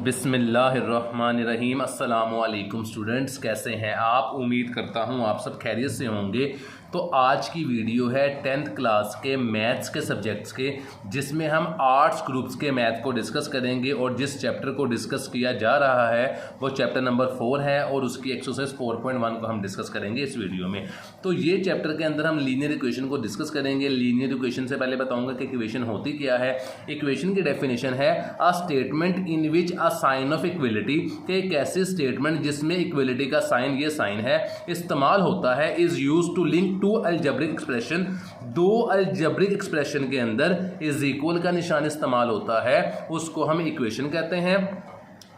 बिस्मिल्लाहिर्रहमानिर्रहीम। अस्सलामुअलैकुम स्टूडेंट्स, कैसे हैं आप? उम्मीद करता हूँ आप सब खैरियत से होंगे। तो आज की वीडियो है 10th क्लास के मैथ्स के सब्जेक्ट्स के, जिसमें हम आर्ट्स ग्रुप्स के मैथ को डिस्कस करेंगे। और जिस चैप्टर को डिस्कस किया जा रहा है वो चैप्टर नंबर 4 है और उसकी एक्सरसाइज 4.1 को हम डिस्कस करेंगे इस वीडियो में। तो ये चैप्टर के अंदर हम लीनियर इक्वेशन को डिस्कस करेंगे। लीनियर इक्वेशन से पहले बताऊंगा कि इक्वेशन होती क्या है। इक्वेशन की डेफिनेशन है a statement in which a sign of equality, कि एक ऐसी स्टेटमेंट जिसमें इक्वलिटी का साइन, ये साइन है, इस्तेमाल होता है, is use to link to algebraic expression. दो अलजेब्रिक एक्सप्रेशन के अंदर इज इक्वल का निशान इस्तेमाल होता है, उसको हम इक्वेशन कहते हैं।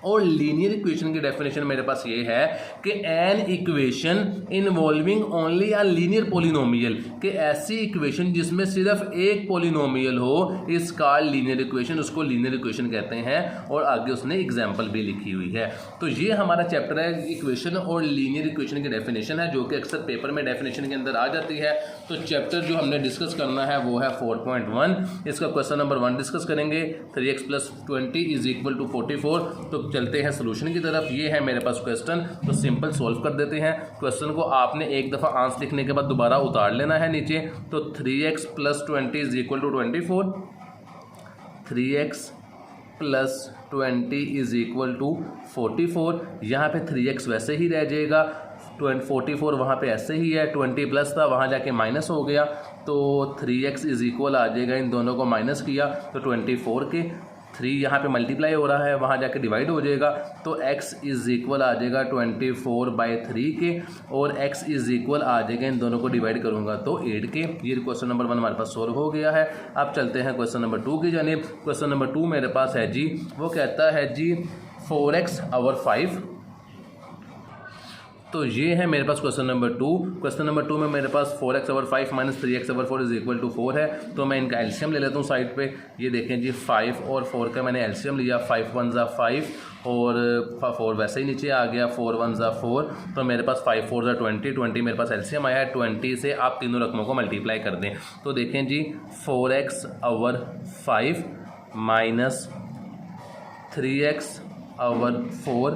और लीनियर इक्वेशन की डेफिनेशन मेरे पास ये है कि an equation involving only a linear polynomial, कि ऐसी इक्वेशन जिसमें सिर्फ एक पोलिनोमियल हो, इस कॉल्ड लीनियर इक्वेशन, उसको लीनियर इक्वेशन कहते हैं। और आगे उसने एग्जांपल भी लिखी हुई है। तो ये हमारा चैप्टर है इक्वेशन और लीनियर इक्वेशन की डेफिनेशन है, जो कि अक्सर पेपर में डेफिनेशन के अंदर आ जाती है। तो चैप्टर जो हमने डिस्कस करना है वो है 4.1। इसका क्वेश्चन नंबर 1 डिस्कस करेंगे। 3x + 20 = 44। तो चलते हैं सोल्यूशन की तरफ। ये है मेरे पास क्वेश्चन, तो सिंपल सॉल्व कर देते हैं। क्वेश्चन को आपने एक दफ़ा आंसर लिखने के बाद दोबारा उतार लेना है नीचे। तो 3x + 20 = 24। 3x + 20 = 44। यहाँ पे 3x वैसे ही रह जाएगा, 44 वहाँ पे ऐसे ही है, 20 प्लस था वहाँ जाके माइनस हो गया, तो 3x = आ जाएगा। इन दोनों को माइनस किया तो 24 के 3 यहाँ पे मल्टीप्लाई हो रहा है, वहाँ जाके डिवाइड हो जाएगा, तो x = आ जाएगा 24/3 के, और x = आ जाएगा, इन दोनों को डिवाइड करूँगा तो 8 के। ये क्वेश्चन नंबर 1 हमारे पास सोल्व हो गया है। अब चलते हैं क्वेश्चन नंबर 2 की जानिब। क्वेश्चन नंबर 2 मेरे पास है जी, वो कहता है जी 4x/5। तो ये है मेरे पास क्वेश्चन नंबर 2। क्वेश्चन नंबर 2 में मेरे पास 4x/5 - 3x/4 = 4 है। तो मैं इनका एलसीएम ले लेता हूँ साइड पे। ये देखें जी, 5 और 4 का मैंने एलसीएम लिया। 5 1 = 5 और 4 वैसे ही नीचे आ गया, 4 1 = 4। तो मेरे पास 5 4 = 20। 20 मेरे पास एलसीएम आया है। 20 से आप तीनों रकमों को मल्टीप्लाई कर दें। तो देखें जी, 4x/5 - 3x/4 = 4।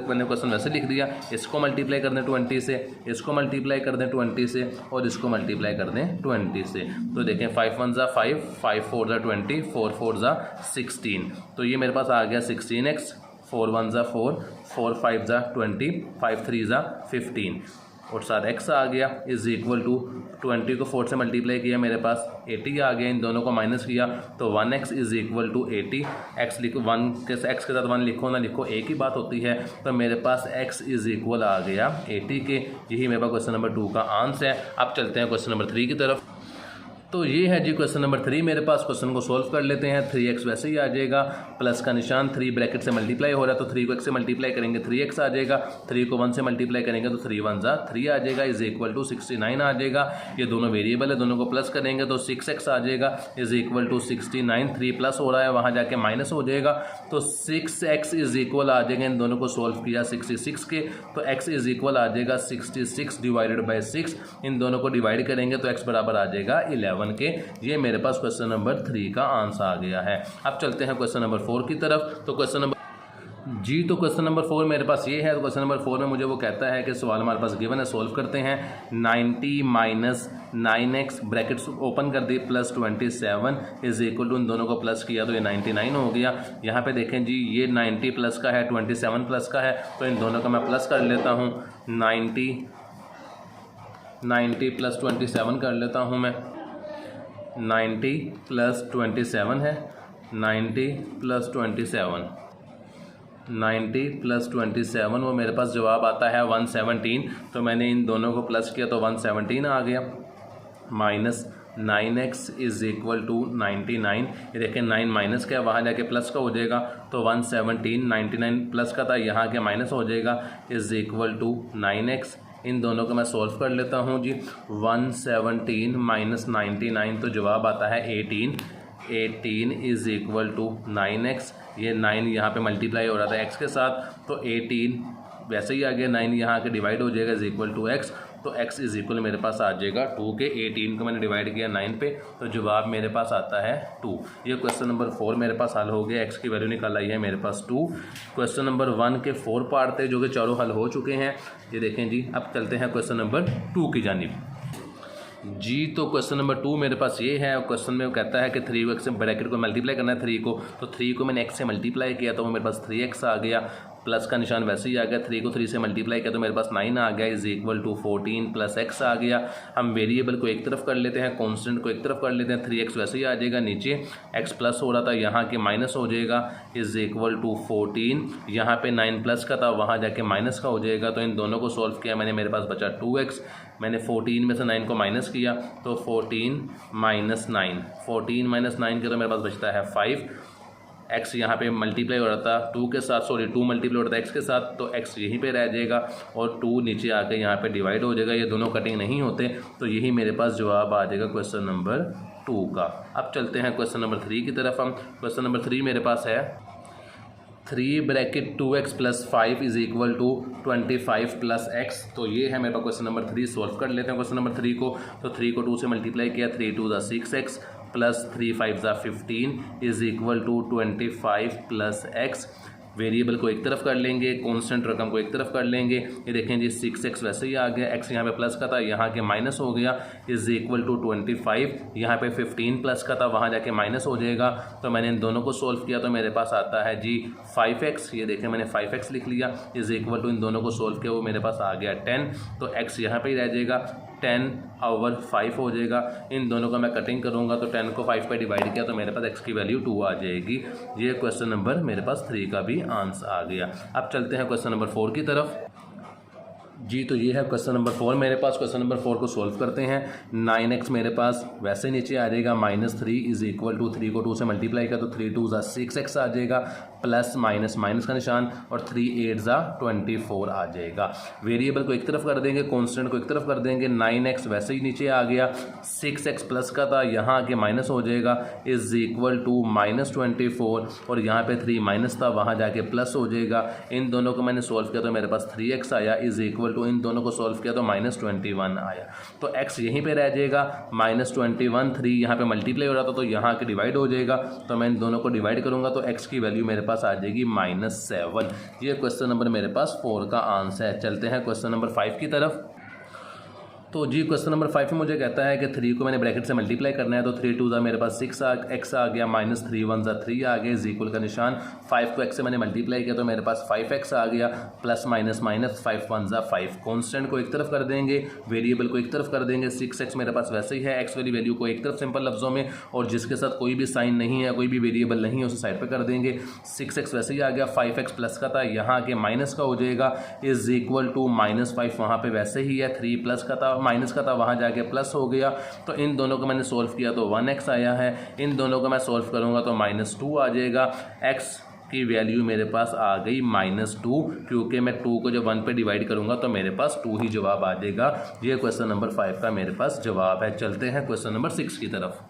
मैंने क्वेश्चन वैसे लिख दिया। इसको मल्टीप्लाई कर दें 20 से, इसको मल्टीप्लाई कर दें 20 से, और इसको मल्टीप्लाई कर दें 20 से। तो देखें, 5 1 = 5, 5 4 = 20, 4 4 = 16। तो ये मेरे पास आ गया 16x, 4 1 = 4, 4 5 = 20, 5 3 = 15, और साथ x आ गया = 20 को 4 से मल्टीप्लाई किया, मेरे पास 80 आ गया। इन दोनों को माइनस किया तो 1x = 80। x लिखो, 1 के x के साथ 1 लिखो ना लिखो एक ही बात होती है। तो मेरे पास x = आ गया 80 के। यही मेरे पास क्वेश्चन नंबर 2 का आंसर है। अब चलते हैं क्वेश्चन नंबर 3 की तरफ। तो ये है जी क्वेश्चन नंबर 3 मेरे पास। क्वेश्चन को सोल्व कर लेते हैं। 3x वैसे ही आ जाएगा, प्लस का निशान, 3 ब्रैकेट से मल्टीप्लाई हो रहा है, तो 3 को x से मल्टीप्लाई करेंगे 3x आ जाएगा। 3 को 1 से मल्टीप्लाई करेंगे तो 3 1 = 3 आ जाएगा, = 69 आ जाएगा। ये दोनों वेरिएबल है, दोनों को प्लस करेंगे तो 6x आ जाएगा, = 69। 3 प्लस हो रहा है, वहाँ जाके माइनस हो जाएगा, तो 6x आ जाएगा। इन दोनों को सोल्व किया 66 के, तो x आ जाएगा 66 / 6। इन दोनों को डिवाइड करेंगे तो x बराबर आ जाएगा 11 के। ये मेरे पास क्वेश्चन नंबर 3 का आंसर आ गया है। अब चलते हैं क्वेश्चन नंबर 4 की तरफ। तो क्वेश्चन नंबर 4 मेरे पास ये है। तो क्वेश्चन नंबर 4 में मुझे वो कहता है कि सवाल हमारे पास गिवन है, सोल्व करते हैं। 90 - 9x ब्रैकेट्स ओपन कर दी, + 27 = इन दोनों को प्लस किया तो ये 99 हो गया। यहाँ पे देखें जी, ये 90 प्लस का है, 27 प्लस का है, तो इन दोनों का मैं प्लस कर लेता हूँ। 90 + 27 कर लेता हूँ मैं। 90 + 27 है, 90 + 27, 90 + 27, वो मेरे पास जवाब आता है 117। तो मैंने इन दोनों को प्लस किया तो 117 आ गया। Minus 9x = 99। ये देखें, 9 माइनस का है, वहाँ जाके प्लस का हो जाएगा, तो 117, 99 प्लस का था, यहाँ के माइनस हो जाएगा, = 9x। इन दोनों को मैं सोल्व कर लेता हूँ जी। 117 - 99, तो जवाब आता है 18। 18 = 9x। ये 9 यहाँ पे मल्टीप्लाई हो रहा था x के साथ, तो 18 वैसे ही आ गया, 9 यहाँ के डिवाइड हो जाएगा, = x। तो x इज इक्वल मेरे पास आ जाएगा 2 के 18 को मैंने डिवाइड किया 9 पे, तो जवाब मेरे पास आता है 2। ये क्वेश्चन नंबर 4 मेरे पास हल हो गया, x की वैल्यू निकल आई है मेरे पास 2। क्वेश्चन नंबर 1 के 4 पार्ट थे जो कि चारों हल हो चुके हैं। ये देखें जी, अब चलते हैं क्वेश्चन नंबर 2 की जानिब जी। तो क्वेश्चन नंबर 2 मेरे पास ये है, और क्वेश्चन में वो कहता है कि 3x से ब्रैकेट को मल्टीप्लाई करना है 3 को, तो 3 को मैंने x से मल्टीप्लाई किया तो वो मेरे पास 3x आ गया, प्लस का निशान वैसे ही आ गया। 3 को 3 से मल्टीप्लाई किया तो मेरे पास 9 आ गया, is equal to 14 plus x आ गया। हम वेरिएबल को एक तरफ कर लेते हैं, कांस्टेंट को एक तरफ कर लेते हैं। 3x वैसे ही आ जाएगा, नीचे x प्लस हो रहा था यहाँ के माइनस हो जाएगा, इज इक्वल टू 14। यहाँ पे 9 प्लस का था, वहाँ जाके माइनस का हो जाएगा। तो इन दोनों को सॉल्व किया मैंने, मेरे पास बचा 2x। मैंने 14 में से 9 को माइनस किया तो 14 माइनस 9, 14 माइनस 9 के तो मेरे पास बचता है 5। x यहाँ पे मल्टीप्लाई हो रहा था 2 के साथ, सॉरी 2 मल्टीप्लाई हो रहा था x के साथ, तो x यहीं पे रह जाएगा और 2 नीचे आके यहाँ पे डिवाइड हो जाएगा। ये दोनों कटिंग नहीं होते, तो यही मेरे पास जवाब आ जाएगा क्वेश्चन नंबर 2 का। अब चलते हैं क्वेश्चन नंबर 3 की तरफ। हम क्वेश्चन नंबर 3 मेरे पास है 3 bracket 2x plus 5 is equal to 25 plus x। तो ये है मेरे पास क्वेश्चन नंबर 3। सॉल्व कर लेते हैं क्वेश्चन नंबर 3 को। तो 3 को 2 से मल्टीप्लाई किया, 3 2 ज़ा 6x प्लस 3 5 ज़ा 15 is equal to 25 plus x। Variable को एक तरफ कर लेंगे, कांस्टेंट रकम को एक तरफ कर लेंगे। ये देखें जी 6x वैसे ही आ गया, x यहाँ पे प्लस का था, यहाँ के माइनस हो गया, इज इक्वल टू 25। यहाँ पे 15 प्लस का था, वहाँ जाके माइनस हो जाएगा। तो मैंने इन दोनों को सोल्व किया तो मेरे पास आता है जी 5x। ये देखें मैंने 5x लिख लिया, इज इक्वल टू इन दोनों को सोल्व किया, वो मेरे पास आ गया 10। तो x यहाँ पे ही रह जाएगा, 10/5 हो जाएगा। इन दोनों का मैं कटिंग करूँगा तो 10 को 5 पे डिवाइड किया तो मेरे पास x की वैल्यू 2 आ जाएगी। ये क्वेश्चन नंबर मेरे पास 3 का भी आंसर आ गया। अब चलते हैं क्वेश्चन नंबर 4 की तरफ जी। तो ये है क्वेश्चन नंबर 4 मेरे पास। क्वेश्चन नंबर 4 को सॉल्व करते हैं। 9x मेरे पास वैसे नीचे आ जाएगा, -3 इज इक्वल टू 3 को 2 से मल्टीप्लाई किया तो 3 2 ज़ा 6x आ जाएगा, प्लस माइनस माइनस का निशान, और 3 8 ज़ा 24 आ जाएगा। वेरिएबल को एक तरफ कर देंगे, कांस्टेंट को एक तरफ कर देंगे। 9x वैसे ही नीचे आ गया, 6x प्लस का था, यहाँ आके माइनस हो जाएगा, इज इक्वल टू -24, और यहाँ पे 3 माइनस था, वहाँ जाके प्लस हो जाएगा। इन दोनों को मैंने सॉल्व किया तो मेरे पास 3x आया, इज इक्वल टू इन दोनों को सॉल्व किया तो -21 आया। तो x यहीं पे रह जाएगा, -21। 3 यहाँ पे मल्टीप्लाई हो रहा था तो यहाँ के डिवाइड हो जाएगा, तो मैं इन दोनों को डिवाइड करूँगा तो x की वैल्यू मेरे पास आ जाएगी -7। ये क्वेश्चन नंबर मेरे पास 4 का आंसर है। चलते हैं क्वेश्चन नंबर 5 की तरफ। तो जी क्वेश्चन नंबर 5 में मुझे कहता है कि 3 को मैंने ब्रैकेट से मल्टीप्लाई करना है, तो 3 2 ज़ा मेरे पास 6x आ गया, -3 1 ज़ा 3 आ गया, इज इक्वल का निशान। 5 को x से मैंने मल्टीप्लाई किया तो मेरे पास 5x आ गया, प्लस माइनस माइनस, 5 1 ज़ा 5। कॉन्स्टेंट को एक तरफ कर देंगे, वेरिएबल को एक तरफ कर देंगे। 6x मेरे पास वैसे ही है, x वाली वैल्यू को एक तरफ सिंपल लफ्ज़ों में, और जिसके साथ कोई भी साइन नहीं है, कोई भी वेरिएबल नहीं है, उसे साइड पर कर देंगे। 6x वैसे ही आ गया, 5x प्लस का था, यहाँ के माइनस का हो जाएगा, इज इक्वल टू -5। वहाँ पर वैसे ही है, 3 प्लस का था, माइनस का था, वहाँ जाके प्लस हो गया। तो इन दोनों को मैंने सोल्व किया तो 1x आया है। इन दोनों को मैं सोल्व करूँगा तो -2 आ जाएगा। x की वैल्यू मेरे पास आ गई -2, क्योंकि मैं 2 को जब 1 पे डिवाइड करूँगा तो मेरे पास 2 ही जवाब आ जाएगा। ये क्वेश्चन नंबर 5 का मेरे पास जवाब है। चलते हैं क्वेश्चन नंबर 6 की तरफ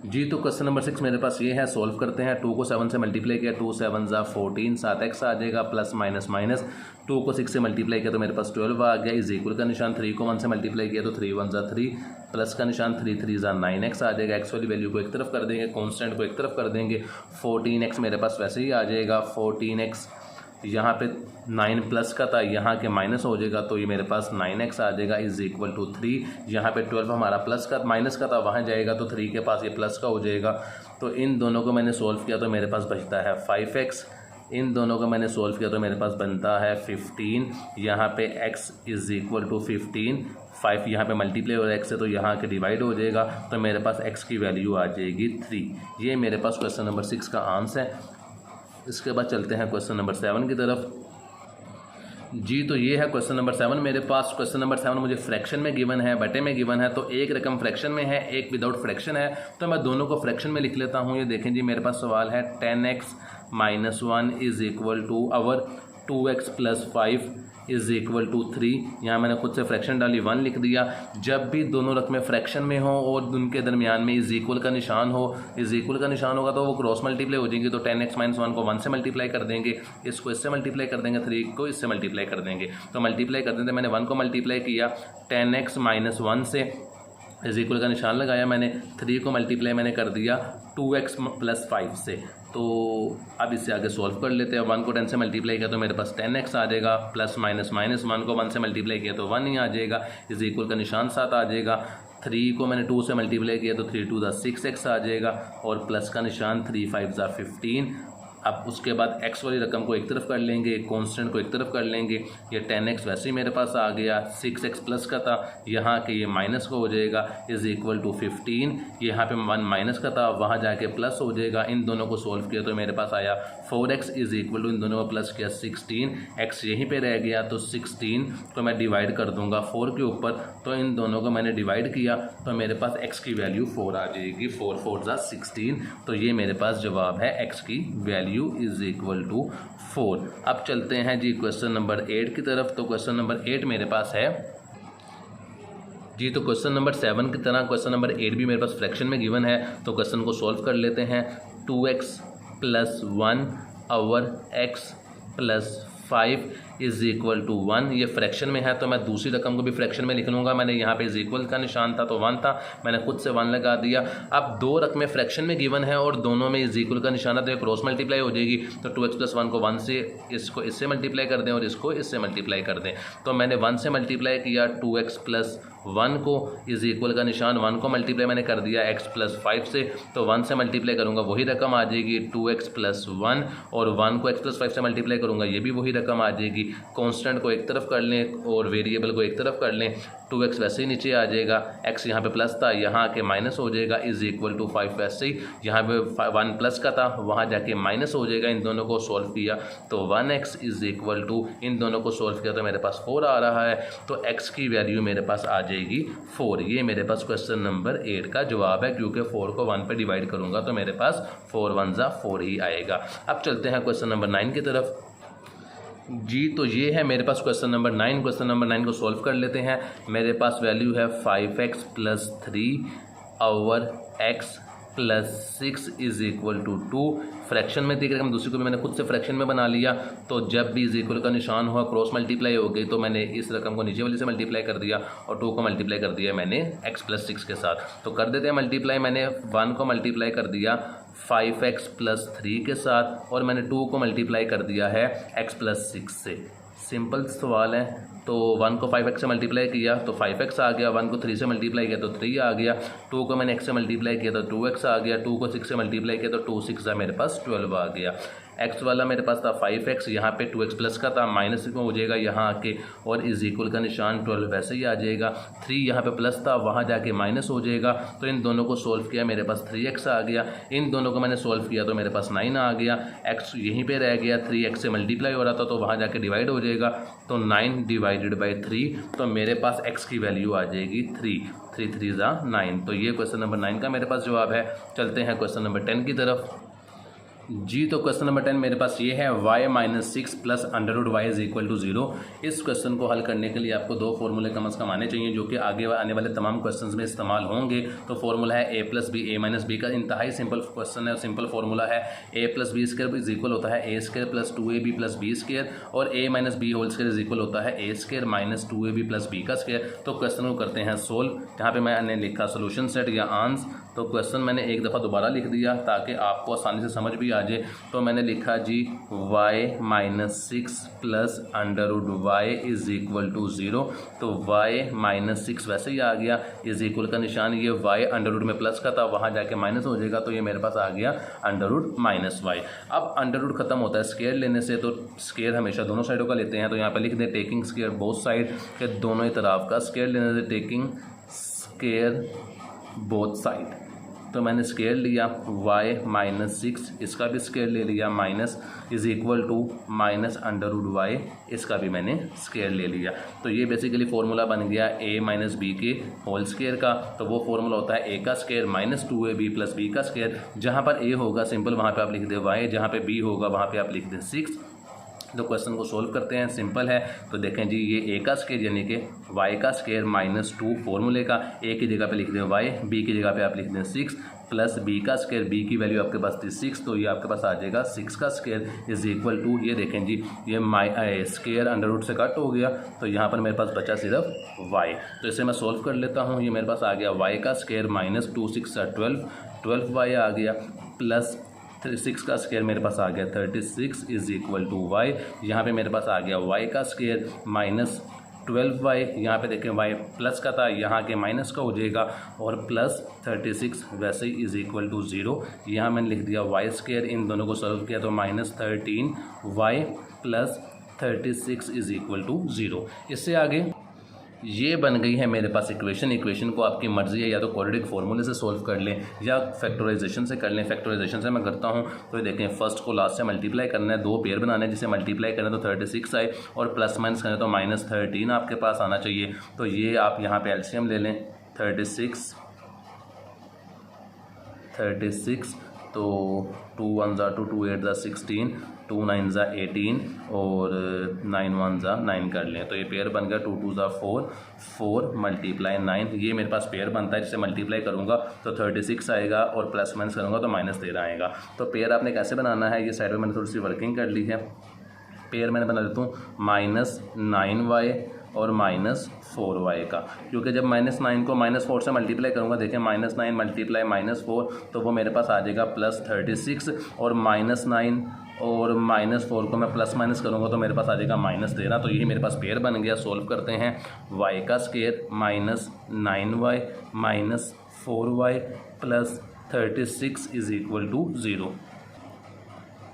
जी। तो क्वेश्चन नंबर 6 मेरे पास ये है, सॉल्व करते हैं। 2 को 7 से मल्टीप्लाई किया, 2 7 ज़ा 14, 7x आ जाएगा, प्लस माइनस माइनस। 2 को 6 से मल्टीप्लाई किया तो मेरे पास 12 आ गया, इज इक्वल का निशान। 3 को 1 से मल्टीप्लाई किया तो 3 1 ज़ा 3, प्लस का निशान, 3 3 ज़ा 9x आ जाएगा। x वाली वैल्यू को एक तरफ कर देंगे, कॉन्स्टेंट को एक तरफ कर देंगे। 14x मेरे पास वैसे ही आ जाएगा, 14x यहाँ पे 9 प्लस का था, यहाँ के माइनस हो जाएगा, तो ये मेरे पास 9x आ जाएगा, इज इक्वल टू 3। यहाँ पे 12 हमारा प्लस का माइनस का था, वहाँ जाएगा तो 3 के पास ये प्लस का हो जाएगा। तो इन दोनों को मैंने सोल्व किया तो मेरे पास बचता है 5x। इन दोनों को मैंने सोल्व किया तो मेरे पास बनता है 15। यहाँ पे x इज इक्वल टू 15, 5 यहाँ पे मल्टीप्लाई हो रहा है x से, तो यहाँ के डिवाइड हो जाएगा, तो मेरे पास x की वैल्यू आ जाएगी 3। ये मेरे पास क्वेश्चन नंबर 6 का आंसर है। इसके बाद चलते हैं क्वेश्चन नंबर 7 की तरफ जी। तो ये है क्वेश्चन नंबर 7 मेरे पास। क्वेश्चन नंबर 7 मुझे फ्रैक्शन में गिवन है, बटे में गिवन है। तो एक रकम फ्रैक्शन में है, एक विदाउट फ्रैक्शन है, तो मैं दोनों को फ्रैक्शन में लिख लेता हूँ। ये देखें जी, मेरे पास सवाल है 10x - 1 is equal to or 2x + 5 is equal to 3। यहाँ मैंने खुद से फ्रैक्शन डाली, 1 लिख दिया। जब भी दोनों रकमें फ्रैक्शन में हो और उनके दरमियान में इज़ इक्वल का निशान हो, इज़ इक्वल का निशान होगा तो वो क्रॉस मल्टीप्लाई हो जाएंगे। तो 10x - 1 को 1 से मल्टीप्लाई कर देंगे, इसको इससे मल्टीप्लाई कर देंगे, 3 को इससे मल्टीप्लाई कर देंगे। तो मल्टीप्लाई कर देते, मैंने 1 को मल्टीप्लाई किया 10x - 1 से, इज इक्वल का निशान लगाया मैंने, 3 को मल्टीप्लाई मैंने कर दिया 2x + 5 से। तो अब इससे आगे सॉल्व कर लेते हैं। 1 को 10 से मल्टीप्लाई किया तो मेरे पास 10x आ जाएगा, प्लस माइनस माइनस 1 को 1 से मल्टीप्लाई किया तो 1 ही आ जाएगा, इज इक्वल का निशान 7 आ जाएगा। 3 को मैंने 2 से मल्टीप्लाई किया तो 3 × 2 = 6x आ जाएगा, और प्लस का निशान 3 × 5 = 15। अब उसके बाद x वाली रकम को एक तरफ कर लेंगे, कांस्टेंट को एक तरफ कर लेंगे। ये 10x वैसे ही मेरे पास आ गया, 6x प्लस का था, यहाँ के ये माइनस का हो जाएगा, इज़ इक्वल टू 15। यहाँ पे 1 माइनस का था, वहाँ जाके प्लस हो जाएगा। इन दोनों को सोल्व किया तो मेरे पास आया 4x इज़ इक्वल टू, इन दोनों को प्लस किया 16, x यहीं पे रह गया तो 16 को मैं डिवाइड कर दूंगा 4 के ऊपर। तो इन दोनों को मैंने डिवाइड किया तो मेरे पास x की वैल्यू 4 आ जाएगी, 4 × 4 = 16। तो ये मेरे पास जवाब है, x की वैल्यू इज इक्वल टू 4। अब चलते हैं जी क्वेश्चन नंबर 8 की तरफ। तो क्वेश्चन नंबर 8 मेरे पास है जी, तो क्वेश्चन नंबर 7 की तरह क्वेश्चन नंबर 8 भी मेरे पास फ्रैक्शन में गिवन है। तो क्वेश्चन को सॉल्व कर लेते हैं। 2x + 1 over x + 5 is equal to 1। ये फ्रैक्शन में है तो मैं दूसरी रकम को भी फ्रैक्शन में लिख लूँगा। मैंने यहाँ पे इज़ इक्वल का निशान था तो 1 था, मैंने खुद से 1 लगा दिया। अब दो रकमें फ्रैक्शन में गिवन है और दोनों में इज़ इक्वल का निशान है तो ये क्रॉस मल्टीप्लाई हो जाएगी। तो 2x + 1 को 1 से, इसको इससे मल्टीप्लाई कर दें और इसको इससे मल्टीप्लाई कर दें। तो मैंने 1 से मल्टीप्लाई किया 2x + 1 को, इज़ इक्वल का निशान 1 को मल्टीप्लाई मैंने कर दिया x + 5 से। तो 1 से मल्टीप्लाई करूँगा वही रकम आ जाएगी 2x + 1, और 1 को x + 5 से मल्टीप्लाई करूँगा ये भी वही रकम आ जाएगी। कांस्टेंट को एक तरफ कर लें और वेरिएबल को एक तरफ कर लें। 2x वैसे ही नीचे आ जाएगा, x यहाँ पे प्लस था यहाँ के माइनस हो जाएगा, इज़ इक्वल टू 5 वैसे ही यहाँ पे 1 प्लस का था वहाँ जाके माइनस हो जाएगा। इन दोनों को सॉल्व किया तो 1x इज़ इक्वल टू, इन दोनों को सॉल्व किया तो मेरे पास 4 आ रहा है। तो x की वैल्यू मेरे पास आ जाएगी 4। ये मेरे पास क्वेश्चन नंबर 8 का जवाब है, क्योंकि 4 को 1 पे डिवाइड करूँगा तो मेरे पास 4 × 1 = 4 ही आएगा। अब चलते हैं क्वेश्चन नंबर 9 की तरफ जी। तो ये है मेरे पास क्वेश्चन नंबर 9। क्वेश्चन नंबर 9 को सॉल्व कर लेते हैं। मेरे पास वैल्यू है 5x + 3 over x + 6 is equal to 2। Fraction में देख रहे हम, दूसरी को भी मैंने खुद से फ्रैक्शन में बना लिया। तो जब भी इज़ इक्वल का निशान हुआ क्रॉस मल्टीप्लाई हो गई तो मैंने इस रकम को नीचे वाले से मल्टीप्लाई कर दिया और 2 को मल्टीप्लाई कर दिया मैंने x + 6 के साथ। तो कर देते हैं मल्टीप्लाई। मैंने 1 को मल्टीप्लाई कर दिया 5x + 3 के साथ, और मैंने 2 को मल्टीप्लाई कर दिया है x + 6 से। सिंपल सवाल है। तो 1 को 5x से मल्टीप्लाई किया तो 5x आ गया, 1 को 3 से मल्टीप्लाई किया तो 3 आ गया, 2 को मैंने x से मल्टीप्लाई किया तो 2x आ गया, 2 को 6 से मल्टीप्लाई किया तो 2 × 6 मेरे पास 12 आ गया। x वाला मेरे पास था 5x, यहाँ पे 2x प्लस का था, माइनस में हो जाएगा यहाँ आके, और इज़ इक्वल का निशान 12 वैसे ही आ जाएगा। 3 यहाँ पे प्लस था, वहाँ जाके माइनस हो जाएगा। तो इन दोनों को सोल्व किया, मेरे पास 3x आ गया। इन दोनों को मैंने सोल्व किया तो मेरे पास 9 आ गया। x यहीं पे रह गया, 3x से मल्टीप्लाई हो रहा था तो वहाँ जाके डिवाइड हो जाएगा। तो 9 / 3, तो मेरे पास x की वैल्यू आ जाएगी 3। 3 × 3 = 9। तो ये क्वेश्चन नंबर 9 का मेरे पास जवाब है। चलते हैं क्वेश्चन नंबर 10 की तरफ जी। तो क्वेश्चन नंबर 10 मेरे पास ये है y - 6 + √y = 0। इस क्वेश्चन को हल करने के लिए आपको दो फॉर्मूले कम से कम आने चाहिए, जो कि आगे आने वाले तमाम क्वेश्चंस में इस्तेमाल होंगे। तो फॉर्मूला है a + b, a - b का इंतहाई सिंपल क्वेश्चन है, सिंपल फॉर्मूला है। a + b² = होता है a² + 2ab + b², और a - b² = होता है a² - 2ab + b²। तो क्वेश्चन को करते हैं सोल्व। यहाँ पे मैंने लिखा सोल्यूशन सेट या आंस। तो क्वेश्चन मैंने एक दफ़ा दोबारा लिख दिया ताकि आपको आसानी से समझ भी आ जाए। तो मैंने लिखा जी y - 6 + √y = 0। तो y - 6 वैसे ही आ गया, इज़ इक्वल का निशान ये y अंडर रूट में प्लस का था, वहाँ जाके माइनस हो जाएगा। तो ये मेरे पास आ गया √-y। अब अंडर रूट खत्म होता है स्क्वायर लेने से, तो स्क्वायर हमेशा दोनों साइडों का लेते हैं। तो यहाँ पे लिख दें टेकिंग स्क्वायर बोथ साइड, के दोनों ही तरफ का स्क्वायर लेने से टेकिंग स्क्वायर बोथ साइड। तो मैंने स्क्वायर लिया y - 6, इसका भी स्क्वायर ले लिया, minus is equal to -√y, इसका भी मैंने स्क्वायर ले लिया। तो ये बेसिकली फॉर्मूला बन गया a - b के होल स्क्वायर का। तो वो फॉर्मूला होता है a का स्क्वायर -2ab + b का स्क्वायर। जहाँ पर a होगा सिंपल वहाँ पे आप लिख दें y, जहाँ पे b होगा वहाँ पे आप लिख दें 6। तो क्वेश्चन को सोल्व करते हैं, सिंपल है। तो देखें जी, ये ए का स्क्वायर यानी कि वाई का स्क्वायर माइनस 2 फॉर्मूले का, ए की जगह पे लिख दें वाई, बी की जगह पे आप लिख दें 6 प्लस बी का स्क्वायर, बी की वैल्यू आपके पास थी 6, तो ये आपके पास आ जाएगा 6 का स्क्वायर इज इक्वल टू, ये देखें जी, ये स्क्वायर अंडर रूट से कट हो गया, तो यहाँ पर मेरे पास बचा सिर्फ वाई। तो इसे मैं सोल्व कर लेता हूँ। ये मेरे पास आ गया वाई का स्क्वायर माइनस 2 6 12 वाई आ गया, प्लस 6 का स्क्वायर मेरे पास आ गया 36 इज इक्वल टू वाई। यहाँ पे मेरे पास आ गया वाई का स्क्वायर माइनस 12y, यहाँ पे देखें y प्लस का था, यहाँ के माइनस का हो जाएगा, और प्लस 36 वैसे ही इज इक्वल टू 0। यहाँ मैंने लिख दिया वाई स्क्वायर, इन दोनों को सॉल्व किया तो minus 13y plus 36 is equal to 0। इससे आगे ये बन गई है मेरे पास इक्वेशन को आपकी मर्ज़ी है या तो क्वाड्रेटिक फार्मूले से सोल्व कर लें या फैक्टराइजेशन से कर लें। फैक्टराइजेशन से मैं करता हूँ, तो ये देखें, फर्स्ट को लास्ट से मल्टीप्लाई करना है, 2 पेयर बनाना है, जिसे मल्टीप्लाई करें तो 36 आए और प्लस माइनस करें तो माइनस 13 आपके पास आना चाहिए। तो ये आप यहाँ पे एलसीएम ले लें, 36 तो 2 1 ज़ा 2, 2 8 ज़ा 16, 2 9 ज़ा 18 और 9 1 ज़ा 9 कर लें, तो ये पेयर बन गया 2 2 ज़ा 4, 4 मल्टीप्लाई 9, ये मेरे पास पेयर बनता है, जिसे मल्टीप्लाई करूँगा तो 36 आएगा और प्लस माइनस करूँगा तो माइनस 13 आएगा। तो पेयर आपने कैसे बनाना है, ये साइड में मैंने थोड़ी सी वर्किंग कर ली है। पेयर मैंने बना देता हूँ माइनस 9y और माइनस 4y का, क्योंकि जब माइनस 9 को माइनस 4 से मल्टीप्लाई करूँगा, देखें माइनस 9 मल्टीप्लाई माइनस 4, तो वो मेरे पास आ जाएगा प्लस 36, और माइनस 9 और माइनस 4 को मैं प्लस माइनस करूँगा तो मेरे पास आ जाएगा माइनस 13। तो यही मेरे पास पेयर बन गया। सोल्व करते हैं, y का square minus 9y minus 4y plus 36 is equal to 0।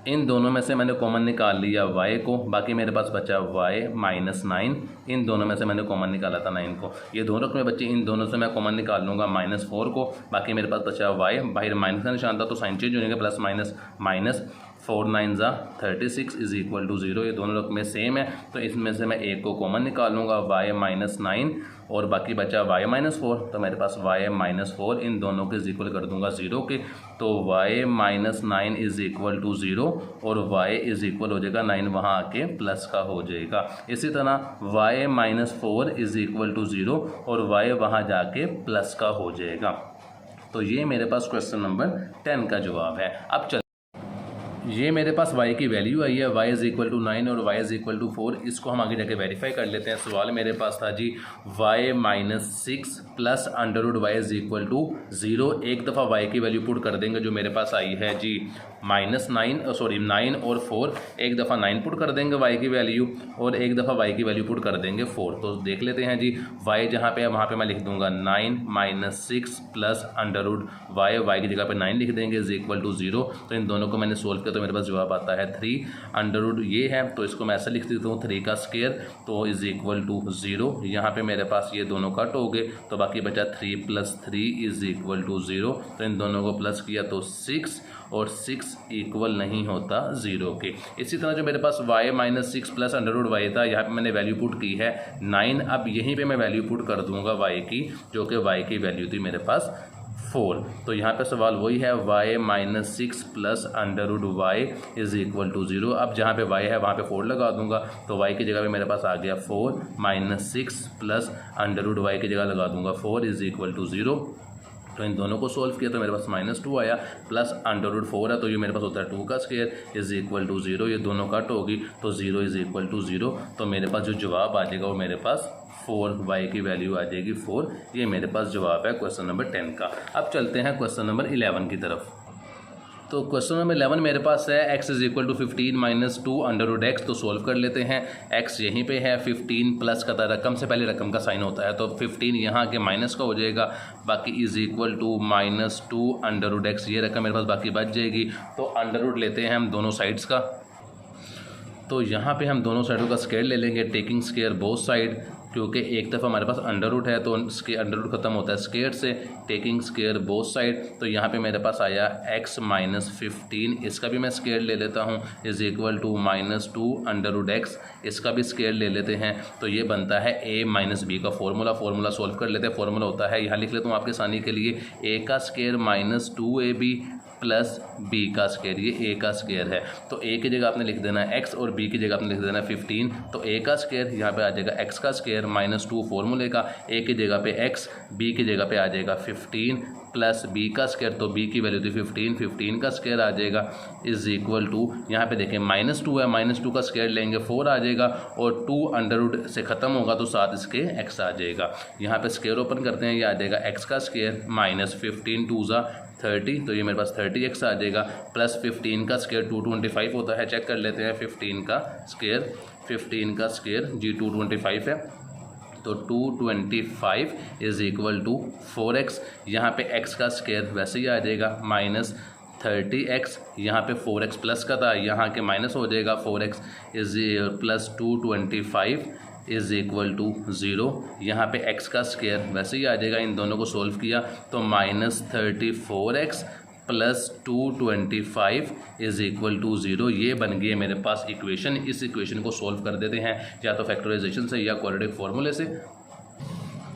इन दोनों में से मैंने कॉमन निकाल लिया y को, बाकी मेरे पास बचा y माइनस 9, इन दोनों में से मैंने कॉमन निकाला था 9 को, ये दोनों रकमें बच्चे, इन दोनों से मैं कॉमन निकाल लूँगा माइनस 4 को, बाकी मेरे पास बचा y, बाहर माइनस का निशान था तो साइन चेंज हो जाएगा, प्लस माइनस माइनस 4 9 ज़ा 36 इज इक्वल टू 0। ये दोनों रकमें सेम है, तो इसमें से मैं एक को कॉमन निकाल लूँगा, y माइनस 9 और बाकी बचा y माइनस 4, तो मेरे पास y माइनस 4, इन दोनों के इज इक्वल कर दूंगा 0 के, तो y minus 9 is equal to 0 और y इज इक्वल हो जाएगा 9 वहाँ आके प्लस का हो जाएगा। इसी तरह y minus 4 is equal to 0 और y वहाँ जाके प्लस का हो जाएगा। तो ये मेरे पास क्वेश्चन नंबर 10 का जवाब है। अब चल, ये मेरे पास y की वैल्यू आई है, y इज़ इक्वल टू 9 और y इज़ इक्वल टू 4, इसको हम आगे जाके वेरीफाई कर लेते हैं। सवाल मेरे पास था जी y minus 6 plus under root y is equal to 0। एक दफ़ा y की वैल्यू पुट कर देंगे, जो मेरे पास आई है जी माइनस 9 और 4, एक दफ़ा 9 पुट कर देंगे y की वैल्यू और एक दफ़ा y की वैल्यू पुट कर देंगे 4। तो देख लेते हैं जी, y जहाँ पे है वहाँ पे मैं लिख दूंगा 9 minus 6 plus under root y की जगह पे 9 लिख देंगे इज़ इक्वल टू 0। तो इन दोनों को मैंने सोल्व किया तो मेरे पास जवाब आता है 3 अंडर रूट ये है, तो इसको मैं ऐसा लिख देता हूँ 3 का स्क्वायर, तो इज़ इक्वल टू 0। यहाँ पे मेरे पास ये दोनों कट हो गए, तो बाकी बचा 3 प्लस 3 इज़ इक्वल टू 0। तो इन दोनों को प्लस किया तो 6 और 6 इक्वल नहीं होता 0 के। इसी तरह जो मेरे पास y minus 6 plus under root y था, यहाँ पे मैंने वैल्यू पुट की है 9। अब यहीं पे मैं वैल्यू पुट कर दूंगा y की, जो कि y की वैल्यू थी मेरे पास 4। तो यहाँ पे सवाल वही है, y minus 6 plus under root y is equal to 0। अब जहाँ पे y है वहाँ पे 4 लगा दूंगा, तो y की जगह पे मेरे पास आ गया 4 minus 6 plus under root y की जगह लगा दूंगा 4 इज़ इक्वल टू 0। तो इन दोनों को सोल्व किया तो मेरे पास -2 आया, प्लस अंडर रूट 4 है, तो ये मेरे पास होता है 2 का स्क्वायर इज़ इक्वल टू 0। ये दोनों कट होगी तो 0 इज़ इक्वल टू 0। तो मेरे पास जो जवाब आ जाएगा वो मेरे पास 4, y की वैल्यू आ जाएगी 4। ये मेरे पास जवाब है क्वेश्चन नंबर 10 का। अब चलते हैं क्वेश्चन नंबर 11 की तरफ। तो क्वेश्चन नंबर 11 मेरे पास है x is equal to 15 minus 2 under root x. तो सोल्व कर लेते हैं। x यहीं पे है, 15 प्लस का था, रकम से पहले रकम का साइन होता है, तो 15 यहाँ के माइनस का हो जाएगा, बाकी is equal to -2 under root x. ये रकम मेरे पास बाकी बच जाएगी। तो अंडर रूट लेते हैं हम दोनों साइड्स का, तो यहाँ पे हम दोनों साइडों का स्क्वायर ले लेंगे, टेकिंग स्क्वायर बोथ साइड, क्योंकि एक दफ़ा हमारे पास अंडर रूट है तो इसके अंडर रूट खत्म होता है स्क्वायर से, टेकिंग स्क्वायर बोथ साइड। तो यहाँ पे मेरे पास आया x माइनस 15, इसका भी मैं स्क्वायर ले लेता हूँ, is equal to -2 under root x, इसका भी स्क्वायर ले लेते हैं। तो ये बनता है a माइनस बी का फॉर्मूला सोल्व कर लेते हैं। फॉर्मूला होता है, यहाँ लिख लेता हूँ आपके आसानी के लिए, a का स्क्वायर -2ab प्लस बी का स्क्वायर, ये ए का स्क्वायर है। तो ए की जगह आपने लिख देना है एक्स और बी की जगह आपने लिख देना है 15। तो ए का स्क्वायर यहाँ पे आ जाएगा एक्स का स्क्वायर माइनस 2 फॉर्मूले का, ए की जगह पे एक्स, बी की जगह पे आ जाएगा 15 प्लस बी का स्क्वायर, तो बी की वैल्यू थी 15, 15 का स्क्वायर आ जाएगा इज इक्वल टू, यहाँ पे देखें -2 है, -2 का स्क्वायर लेंगे 4 आ जाएगा और 2 अंडर रूट से ख़त्म होगा तो साथ इसके x आ जाएगा। यहाँ पे स्क्वायर ओपन करते हैं, ये आ जाएगा x का स्क्वायर माइनस 15 2 ज़ा 30, तो ये मेरे पास 30x आ जाएगा प्लस 15 का स्क्वायर 225 होता है, चेक कर लेते हैं 15 का स्क्वायर जी 225 है, तो 225 इज इक्वल टू 4x, यहाँ पे x का स्क्वायर वैसे ही आ जाएगा माइनस 30x, यहाँ पे 4x प्लस का था, यहाँ के माइनस हो जाएगा 4x is plus 225 is equal to 0, यहाँ पे x का स्क्वायर वैसे ही आ जाएगा, इन दोनों को सोल्व किया तो -34x plus 225 is equal to 0, ये बन गई है मेरे पास इक्वेशन। इस इक्वेशन को सोल्व कर देते हैं या तो फैक्टराइजेशन से या क्वाड्रेटिक फार्मूले से।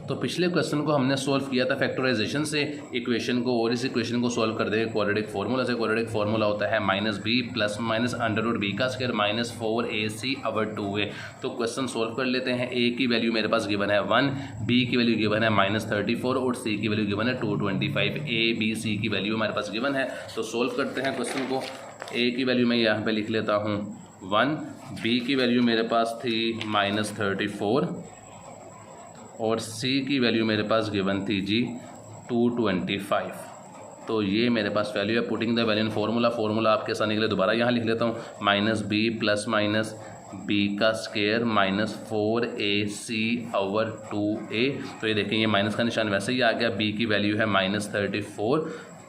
तो पिछले क्वेश्चन को हमने सोल्व किया था फैक्टराइजेशन से इक्वेशन को, और इस इक्वेशन को सोल्व कर देंगे क्वाड्रेटिक फार्मूला से। क्वाड्रेटिक फार्मूला होता है -b plus minus under root B का square minus 4ac over 2a। तो क्वेश्चन सोल्व कर लेते हैं। a की वैल्यू मेरे पास गिवन है 1, b की वैल्यू गिवन है -34 और c की वैल्यू गिवन है 225। a b c की वैल्यू हमारे पास गिवन है, तो सोल्व करते हैं क्वेश्चन को। a की वैल्यू मैं यहाँ पर लिख लेता हूँ 1, b की वैल्यू मेरे पास थी -34 और c की वैल्यू मेरे पास गिवन थी जी 225। तो ये मेरे पास वैल्यू है। Putting the value in formula आपके आसानी के लिए दोबारा यहाँ लिख लेता हूँ, -b प्लस माइनस b का square minus 4ac over 2a। तो ये देखें, ये माइनस का निशान वैसे ही आ गया। b की वैल्यू है -34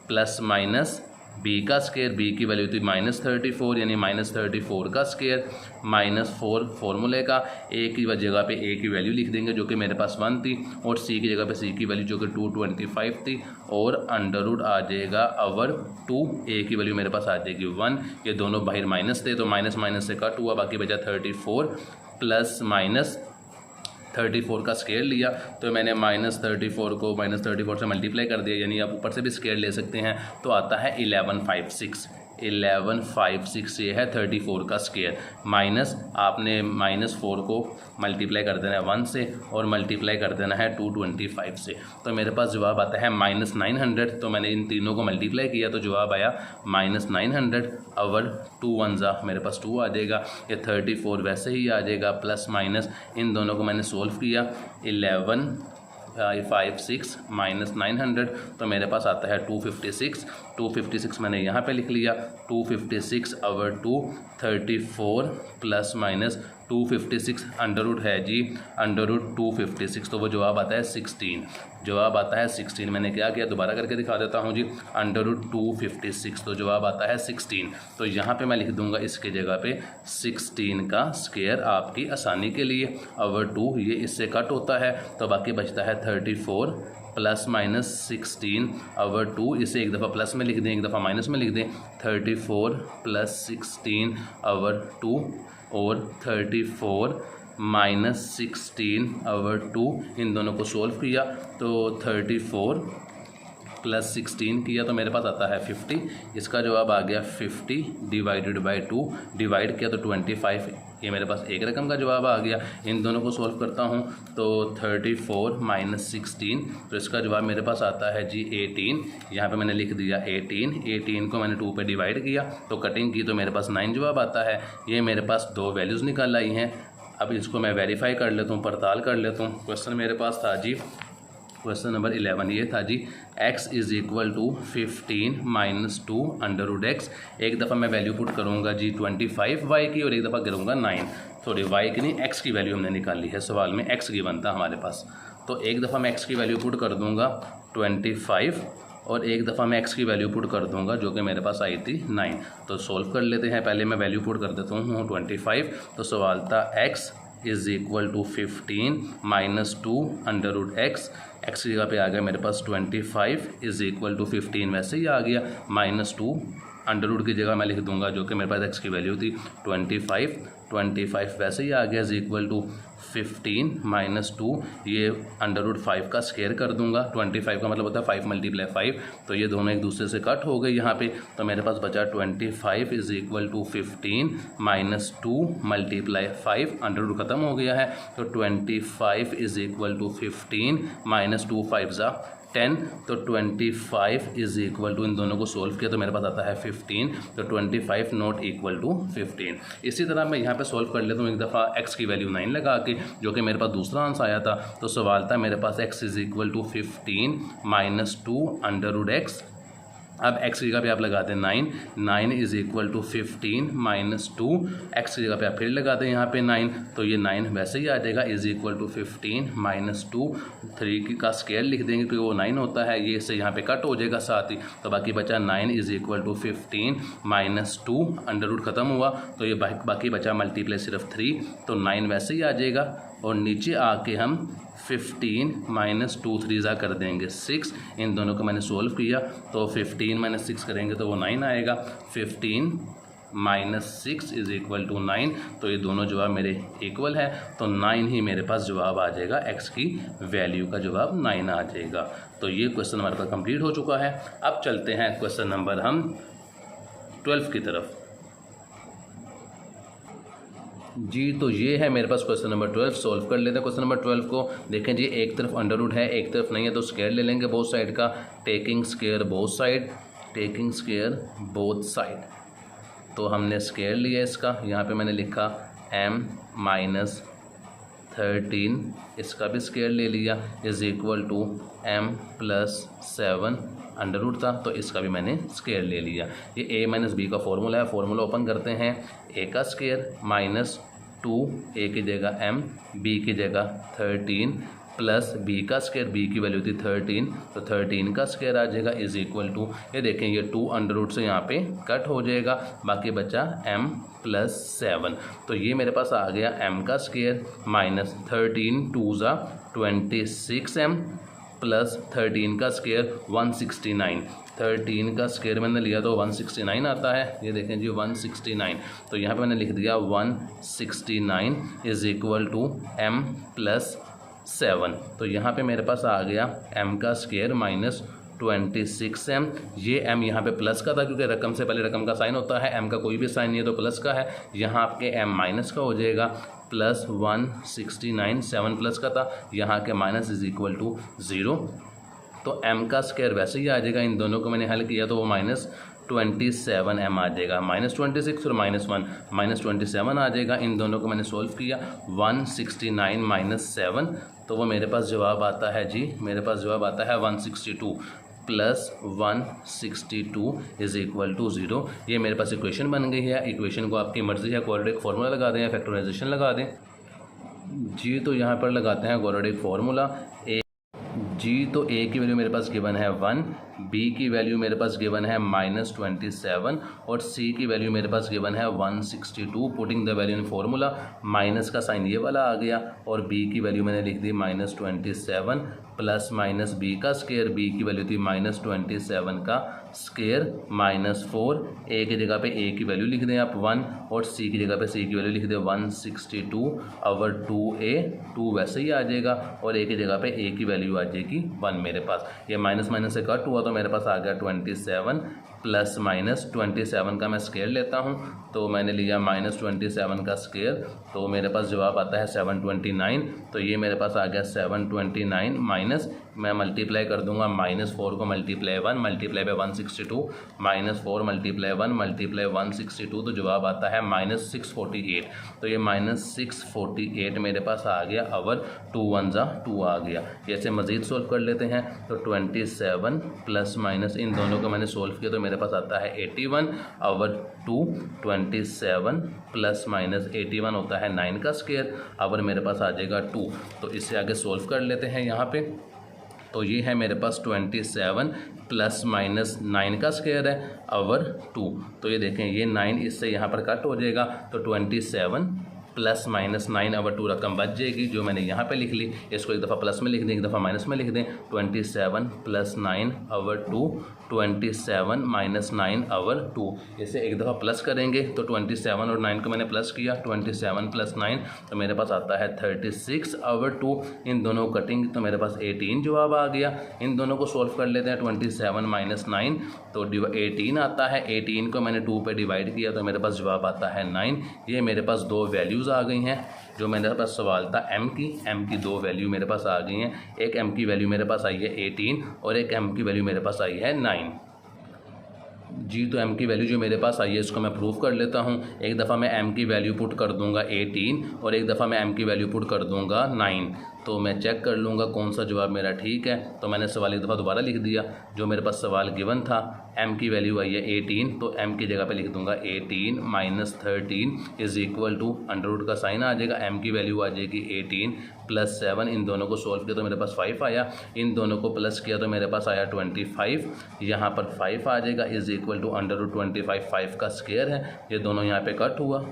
प्लस माइनस b का स्क्वायर, b की वैल्यू थी -34 यानी -34 का स्क्वायर -4 फॉर्मूले का। a की जगह पे a की वैल्यू लिख देंगे जो कि मेरे पास 1 थी, और c की जगह पे c की वैल्यू जो कि 225 थी, और अंडर रूट आ जाएगा ओवर 2, a की वैल्यू मेरे पास आ जाएगी 1। ये दोनों बाहर माइनस थे तो माइनस माइनस से कट हुआ, बाकी बचा 34 प्लस माइनस 34 का स्क्वायर लिया, तो मैंने -34 को -34 से मल्टीप्लाई कर दिया, यानी आप ऊपर से भी स्क्वायर ले सकते हैं, तो आता है 1156 ये है 34 का स्क्वायर। माइनस आपने -4 को मल्टीप्लाई कर देना है 1 से और मल्टीप्लाई कर देना है 225 से, तो मेरे पास जवाब आता है -900। तो मैंने इन तीनों को मल्टीप्लाई किया तो जवाब आया -900 ओवर 2 1 ज़ा मेरे पास 2 आ जाएगा। ये 34 वैसे ही आ जाएगा, प्लस माइनस इन दोनों को मैंने सोल्व किया 1156 माइनस 900, तो मेरे पास आता है 256 मैंने यहाँ पे लिख लिया 256 over 2, 34 plus minus 256 under root है जी अंडर रूट 256, तो वो जवाब आता है 16। जवाब आता है 16। मैंने क्या किया, दोबारा करके दिखा देता हूँ जी, अंडर रूट 256, तो जवाब आता है 16। तो यहाँ पे मैं लिख दूंगा इसके जगह पे 16 का स्क्वायर आपकी आसानी के लिए ओवर 2, ये इससे कट होता है तो बाकी बचता है 34 प्लस माइनस 16 ओवर 2। इसे एक दफ़ा प्लस में लिख दें, एक दफ़ा माइनस में लिख दें, 34 प्लस 16 ओवर 2 और 34 माइनस 16 ओवर 2, इन दोनों को सोल्व किया तो 34 प्लस 16 किया तो मेरे पास आता है 50। इसका जवाब आ गया 50 डिवाइडेड बाई 2, डिवाइड किया तो 25, ये मेरे पास एक रकम का जवाब आ गया। इन दोनों को सोल्व करता हूँ तो 34 माइनस 16, तो इसका जवाब मेरे पास आता है जी 18। यहाँ पे मैंने लिख दिया 18 को मैंने 2 पे डिवाइड किया तो कटिंग की तो मेरे पास 9 जवाब आता है। ये मेरे पास 2 वैल्यूज़ निकल आई हैं। अब इसको मैं वेरीफाई कर लेता हूँ, पड़ताल कर लेता हूँ। क्वेश्चन मेरे पास था जी, क्वेश्चन नंबर 11 ये था जी, x is equal to 15 minus 2 under root x. एक दफ़ा मैं वैल्यू पुट करूँगा जी 25y की और एक दफ़ा करूँगा 9, सॉरी y की नहीं, x की वैल्यू हमने निकाली है, सवाल में x गिवन था हमारे पास। तो एक दफ़ा मैं x की वैल्यू पुट कर दूँगा 25 और एक दफ़ा मैं x की वैल्यू पुट कर दूँगा जो कि मेरे पास आई थी 9। तो सोल्व कर लेते हैं। पहले मैं वैल्यू पुट कर देता हूँ 25, तो सवाल था x is equal to 15 minus 2 under root x की जगह पे आ गया मेरे पास 25 इज़ इक्वल टू 15 वैसे ही आ गया, -2 अंडर रूट की जगह मैं लिख दूंगा जो कि मेरे पास एक्स की वैल्यू थी 25 वैसे ही आ गया इज इक्वल टू 15 माइनस 2, ये अंडर रूट 5 का स्क्वायर कर दूंगा। 25 का मतलब होता है 5 मल्टीप्लाई 5, तो ये दोनों एक दूसरे से कट हो गए यहाँ पे, तो मेरे पास बचा 25 is equal to 15 minus 2 multiply 5, under root खत्म हो गया है, तो 25 इज इक्वल टू 15 माइनस 2 5 ज़ा 10, तो 25 इज इक्वल टू, इन दोनों को सोल्व किया तो मेरे पास आता है 15, तो 25 नॉट इक्वल टू 15। इसी तरह मैं यहाँ पे सोल्व कर लेता हूँ एक दफ़ा x की वैल्यू 9 लगा के, जो कि मेरे पास दूसरा आंसर आया था। तो सवाल था मेरे पास x is equal to 15 minus 2 under root x। अब x की जगह पे आप लगा दें 9 is equal to 15 minus 2, x की जगह पे आप फिर लगा दें यहाँ पे 9, तो ये 9 वैसे ही आ जाएगा इज इक्वल टू 15 माइनस 2, 3 का स्केयर लिख देंगे क्योंकि वो 9 होता है, ये इससे यहाँ पे कट हो जाएगा साथ ही, तो बाकी बचा 9 is equal to 15 minus 2, under root खत्म हुआ तो ये बाकी बचा मल्टीप्लाई सिर्फ 3, तो 9 वैसे ही आ जाएगा, और नीचे आके हम 15 माइनस 2 3 ज़ा कर देंगे 6, इन दोनों को मैंने सोल्व किया तो 15 माइनस 6 करेंगे तो वो 9 आएगा, 15 माइनस 6 इज इक्वल टू 9, तो ये दोनों जवाब मेरे इक्वल है, तो 9 ही मेरे पास जवाब आ जाएगा, x की वैल्यू का जवाब 9 आ जाएगा। तो ये क्वेश्चन हमारे पास कंप्लीट हो चुका है। अब चलते हैं क्वेश्चन नंबर हम 12 की तरफ जी। तो ये है मेरे पास क्वेश्चन नंबर 12, सोल्व कर लेते हैं क्वेश्चन नंबर 12 को। देखें जी, एक तरफ अंडर रूट है एक तरफ नहीं है, तो स्क्वायर ले लेंगे बोथ साइड का, टेकिंग स्क्वायर बोथ साइड, तो हमने स्क्वायर लिया इसका, यहाँ पे मैंने लिखा m माइनस 13, इसका भी स्क्वायर ले लिया is equal to m plus 7, under root था तो इसका भी मैंने स्क्वायर ले लिया। ये a माइनस बी का फॉर्मूला है, फॉर्मूला ओपन करते हैं, a का स्क्वायर माइनस 2, a की जगह m, b की जगह 13 प्लस b का स्क्वायर, b की वैल्यू थी 13 तो 13 का स्क्वायर आ जाएगा इज इक्वल टू, ये देखें ये 2 अंडर रूट से यहाँ पे कट हो जाएगा, बाकी बचा m प्लस 7, तो ये मेरे पास आ गया m का स्क्वायर माइनस 13 2 ज़ा 26m प्लस 13 का स्क्वायर 169, 13 का स्क्वायर मैंने लिया तो 169 आता है, ये देखें जी 169, तो यहाँ पे मैंने लिख दिया 169 is equal to m plus 7, तो यहाँ पे मेरे पास आ गया m का स्क्वायर माइनस 26m, ये m यहाँ पे प्लस का था क्योंकि रकम से पहले रकम का साइन होता है, m का कोई भी साइन नहीं है तो प्लस का है, यहाँ आपके m माइनस का हो जाएगा, प्लस 169, 7 प्लस का था, यहाँ के माइनस इज इक्वल टू 0, तो m का स्क्वायर वैसे ही आ जाएगा, इन दोनों को मैंने हल किया तो वो माइनस 27m आ जाएगा, माइनस 26 और माइनस 1 माइनस 27 आ जाएगा, इन दोनों को मैंने सोल्व किया 169 माइनस 7, तो वो मेरे पास जवाब आता है जी, मेरे पास जवाब आता है 162 प्लस 162 इज इक्वल टू 0। ये मेरे पास इक्वेशन बन गई है, इक्वेशन को आपकी मर्ज़ी है क्वाड्रेटिक फार्मूला लगा दें या फैक्टराइजेशन लगा दें जी। तो यहाँ पर लगाते हैं क्वाड्रेटिक फार्मूला जी, तो a की वैल्यू मेरे पास गिवन है 1, b की वैल्यू मेरे पास गिवन है माइनस 27 और c की वैल्यू मेरे पास गिवन है 162, putting the value in formula, minus का साइन ये वाला आ गया और b की वैल्यू मैंने लिख दी माइनस 27 प्लस माइनस b का स्क्वायर, b की वैल्यू थी माइनस 27 का स्क्वायर माइनस 4, a की जगह पे a की वैल्यू लिख दें आप 1 और c की जगह पे c की वैल्यू लिख दें 162 ओवर 2a, 2 वैसे ही आ जाएगा और a की जगह पे a की वैल्यू आ जाएगी 1 मेरे पास, ये माइनस माइनस से कट हुआ तो मेरे पास आ गया 27 प्लस माइनस 27 का मैं स्क्वायर लेता हूँ तो मैंने लिया माइनस 27 का स्क्वायर, तो मेरे पास जवाब आता है 729, तो ये मेरे पास आ गया 729 माइनस, मैं मल्टीप्लाई कर दूंगा माइनस 4 को multiply 1 multiply by 162 minus 4 multiply 1 multiply 162, तो जवाब आता है माइनस 648, तो ये माइनस 648 मेरे पास आ गया, अवर 2 1 ज़ा 2 आ गया। जैसे मज़ीद सोल्व कर लेते हैं तो 27 प्लस माइनस इन दोनों को मैंने सोल्व किया तो मेरे पास आता है 81 ओवर 2, 27 प्लस माइनस 81 होता है 9 का स्क्वायर, अवर मेरे पास आ जाएगा 2, तो इससे आगे सोल्व कर लेते हैं यहाँ पे, तो ये है मेरे पास 27 प्लस माइनस 9 का स्क्वायर है ओवर 2, तो ये देखें ये 9 इससे यहाँ पर कट हो जाएगा तो 27 प्लस माइनस 9/2 रकम बच जाएगी जो मैंने यहाँ पे लिख ली। इसको एक दफ़ा प्लस में लिख दें, एक दफ़ा माइनस में लिख दें। 27 + 9/2, 27 - 9/2। इसे एक दफ़ा प्लस करेंगे तो 27 और 9 को मैंने प्लस किया, 27 + 9 तो मेरे पास आता है 36/2। इन दोनों को कटिंग तो मेरे पास 18 जवाब आ गया। इन दोनों को सॉल्व कर लेते हैं। 27 - 9 तो 18 आता है। 18 को मैंने 2 पे डिवाइड किया तो मेरे पास जवाब आता है 9। ये मेरे पास दो वैल्यूज़ आ गई हैं। जो मेरे पास सवाल था m की दो वैल्यू मेरे पास आ गई हैं। एक m की वैल्यू मेरे पास आई है 18 और एक m की वैल्यू मेरे पास आई है 9 जी। तो m की वैल्यू जो मेरे पास आई है इसको मैं प्रूफ कर लेता हूँ। एक दफ़ा मैं m की वैल्यू पुट कर दूंगा 18 और एक दफ़ा मैं m की वैल्यू पुट कर दूंगा 9। तो मैं चेक कर लूँगा कौन सा जवाब मेरा ठीक है। तो मैंने सवाल एक दफ़ा दोबारा लिख दिया। जो मेरे पास सवाल गिवन था m की वैल्यू आई है 18 तो m की जगह पे लिख दूंगा 18 - 13 = अंडर का साइन आ जाएगा। m की वैल्यू आ जाएगी 18 + 7। इन दोनों को सॉल्व किया तो मेरे पास 5 आया। इन दोनों को प्लस किया तो मेरे पास आया 25। यहाँ पर 5 आ जाएगा =√25। 5 का स्क्वायर है, ये दोनों यहाँ पे कट हुआ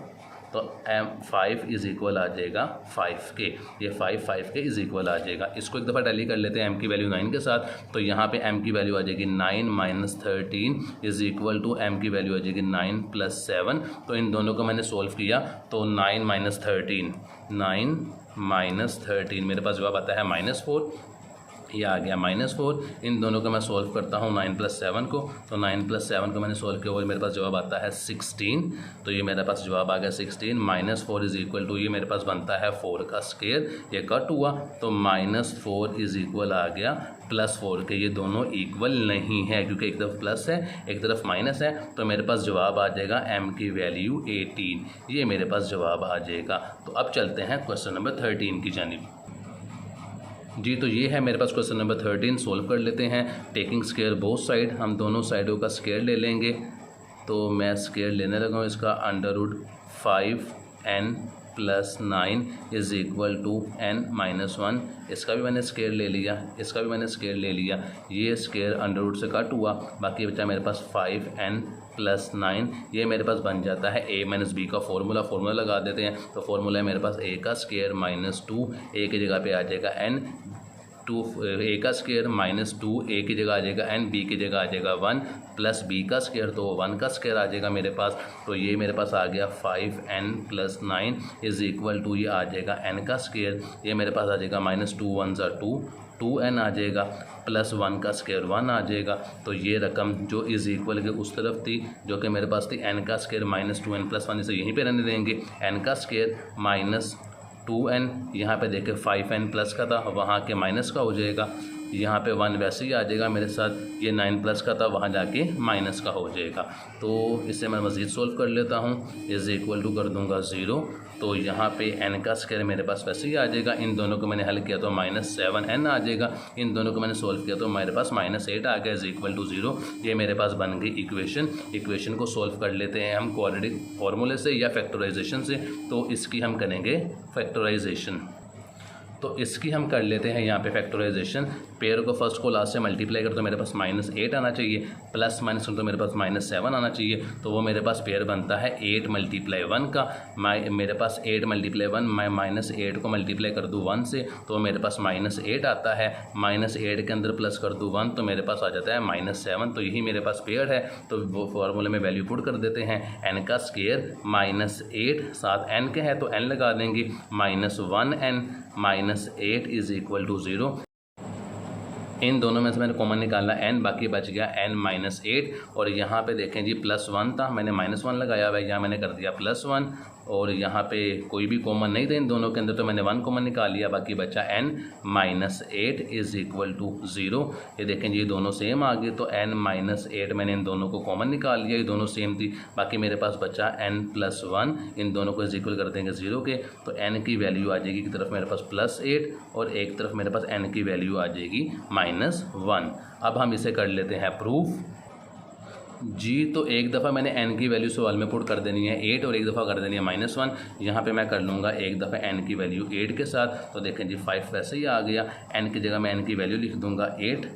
तो m5 = आ जाएगा 5 के। ये 5 के इक्वल आ जाएगा। इसको एक दफ़ा टैली कर लेते हैं m की वैल्यू 9 के साथ। तो यहाँ पे m की वैल्यू आ जाएगी 9 - 13 = m की वैल्यू आ जाएगी 9 + 7। तो इन दोनों को मैंने सोल्व किया तो 9 - 13 मेरे पास जवाब आता है -4। ये आ गया -4। इन दोनों को मैं सोल्व करता हूँ 9 + 7 को। तो 9 + 7 को मैंने सोल्व किया और मेरे पास जवाब आता है 16। तो ये मेरे पास जवाब आ गया 16। -4 = ये मेरे पास बनता है 4 का स्क्वायर। ये कट हुआ तो -4 आ गया +4 के। ये दोनों इक्वल नहीं है क्योंकि एक तरफ प्लस है एक तरफ माइनस है। तो मेरे पास जवाब आ जाएगा m की वैल्यू 18। ये मेरे पास जवाब आ जाएगा। तो अब चलते हैं क्वेश्चन नंबर 13 की जानिब जी। तो ये है मेरे पास क्वेश्चन नंबर 13। सोल्व कर लेते हैं। टेकिंग स्क्वायर बोथ साइड, हम दोनों साइडों का स्क्वायर ले लेंगे। तो मैं स्क्वायर लेने लगा हूँ इसका √5n + 9 = n-1। इसका भी मैंने स्क्वायर ले लिया, इसका भी मैंने स्क्वायर ले लिया। ये स्क्वायर अंडर से कट हुआ, बाकी बचा मेरे पास 5n + 9। ये मेरे पास बन जाता है a - b का फार्मूला लगा देते हैं। तो फार्मूला है मेरे पास a का स्क्वायर -2, a की जगह पे आ जाएगा n, a का स्क्वायर -2, a की जगह आ जाएगा n, b की जगह आ जाएगा 1 + b का स्क्वायर तो 1 का स्क्वायर आ जाएगा मेरे पास। तो ये मेरे पास आ गया 5n + 9 = ये आ जाएगा n का स्क्वायर। ये मेरे पास आ जाएगा -2 × 1 = 2, 2n आ जाएगा +1 का स्क्वायर 1 आ जाएगा। तो ये रकम जो = के उस तरफ थी जो कि मेरे पास थी n का स्क्वायर -2n + 1, इसे यहीं पे रहने देंगे। n का स्क्वायर -2n, यहाँ पे देखें 5n प्लस का था वहाँ के माइनस का हो जाएगा। यहाँ पे 1 वैसे ही आ जाएगा मेरे साथ। ये 9 प्लस का था वहाँ जाके माइनस का हो जाएगा। तो इसे मैं मज़ीद सोल्व कर लेता हूँ। = कर दूँगा 0। तो यहाँ पे n का स्क्वायर मेरे पास वैसे ही आ जाएगा। इन दोनों को मैंने हल किया तो -7n आ जाएगा। इन दोनों को मैंने सोल्व किया तो मेरे पास -8 आ गया = 0। ये मेरे पास बन गई इक्वेशन को सोल्व कर लेते हैं हम क्वाड्रेटिक फार्मूले से या फैक्टराइजेशन से। तो इसकी हम करेंगे फैक्टराइजेशन। तो इसकी हम कर लेते हैं यहाँ पे फैक्टराइजेशन। पेयर को फर्स्ट को लास्ट से मल्टीप्लाई कर तो मेरे पास -8 आना चाहिए, प्लस माइनस तो मेरे पास -7 आना चाहिए। तो वो मेरे पास पेयर बनता है 8 × 1 का। मेरे पास 8 × 1, मैं -8 को मल्टीप्लाई कर दूँ 1 से तो मेरे पास -8 आता है। -8 के अंदर प्लस कर दूँ 1 तो मेरे पास आ जाता है -7। तो यही मेरे पास पेयर है। तो वो फार्मूले में वैल्यू पुट कर देते हैं। n का स्क्वायर -8 साथ n के है तो n लगा देंगे, -1n -8 = 0। इन दोनों में से मैंने कॉमन निकाला n, बाकी बच गया n - 8। और यहाँ पे देखें जी +1 था, मैंने -1 लगाया हुआ है, यहाँ मैंने कर दिया +1। और यहाँ पे कोई भी कॉमन नहीं था इन दोनों के अंदर तो मैंने 1 कॉमन निकाल लिया, बाकी बचा n - 8 = 0। ये देखें जी ये दोनों सेम आ गए तो न - 8 मैंने इन दोनों को कॉमन निकाल लिया, ये दोनों सेम थी। बाकी मेरे पास बचा n + 1, इन दोनों को इक्वल कर देंगे 0 के। तो n की वैल्यू आ जाएगी, की तरफ मेरे पास +8 और एक तरफ मेरे पास n की वैल्यू आ जाएगी -1। अब हम इसे कर लेते हैं प्रूफ जी। तो एक दफ़ा मैंने n की वैल्यू सवाल में पुट कर देनी है 8 और एक दफ़ा कर देनी है -1। यहाँ पे मैं कर लूँगा एक दफ़ा n की वैल्यू 8 के साथ। तो देखें जी 5 वैसे ही आ गया। n की जगह मैं n की वैल्यू लिख दूँगा 8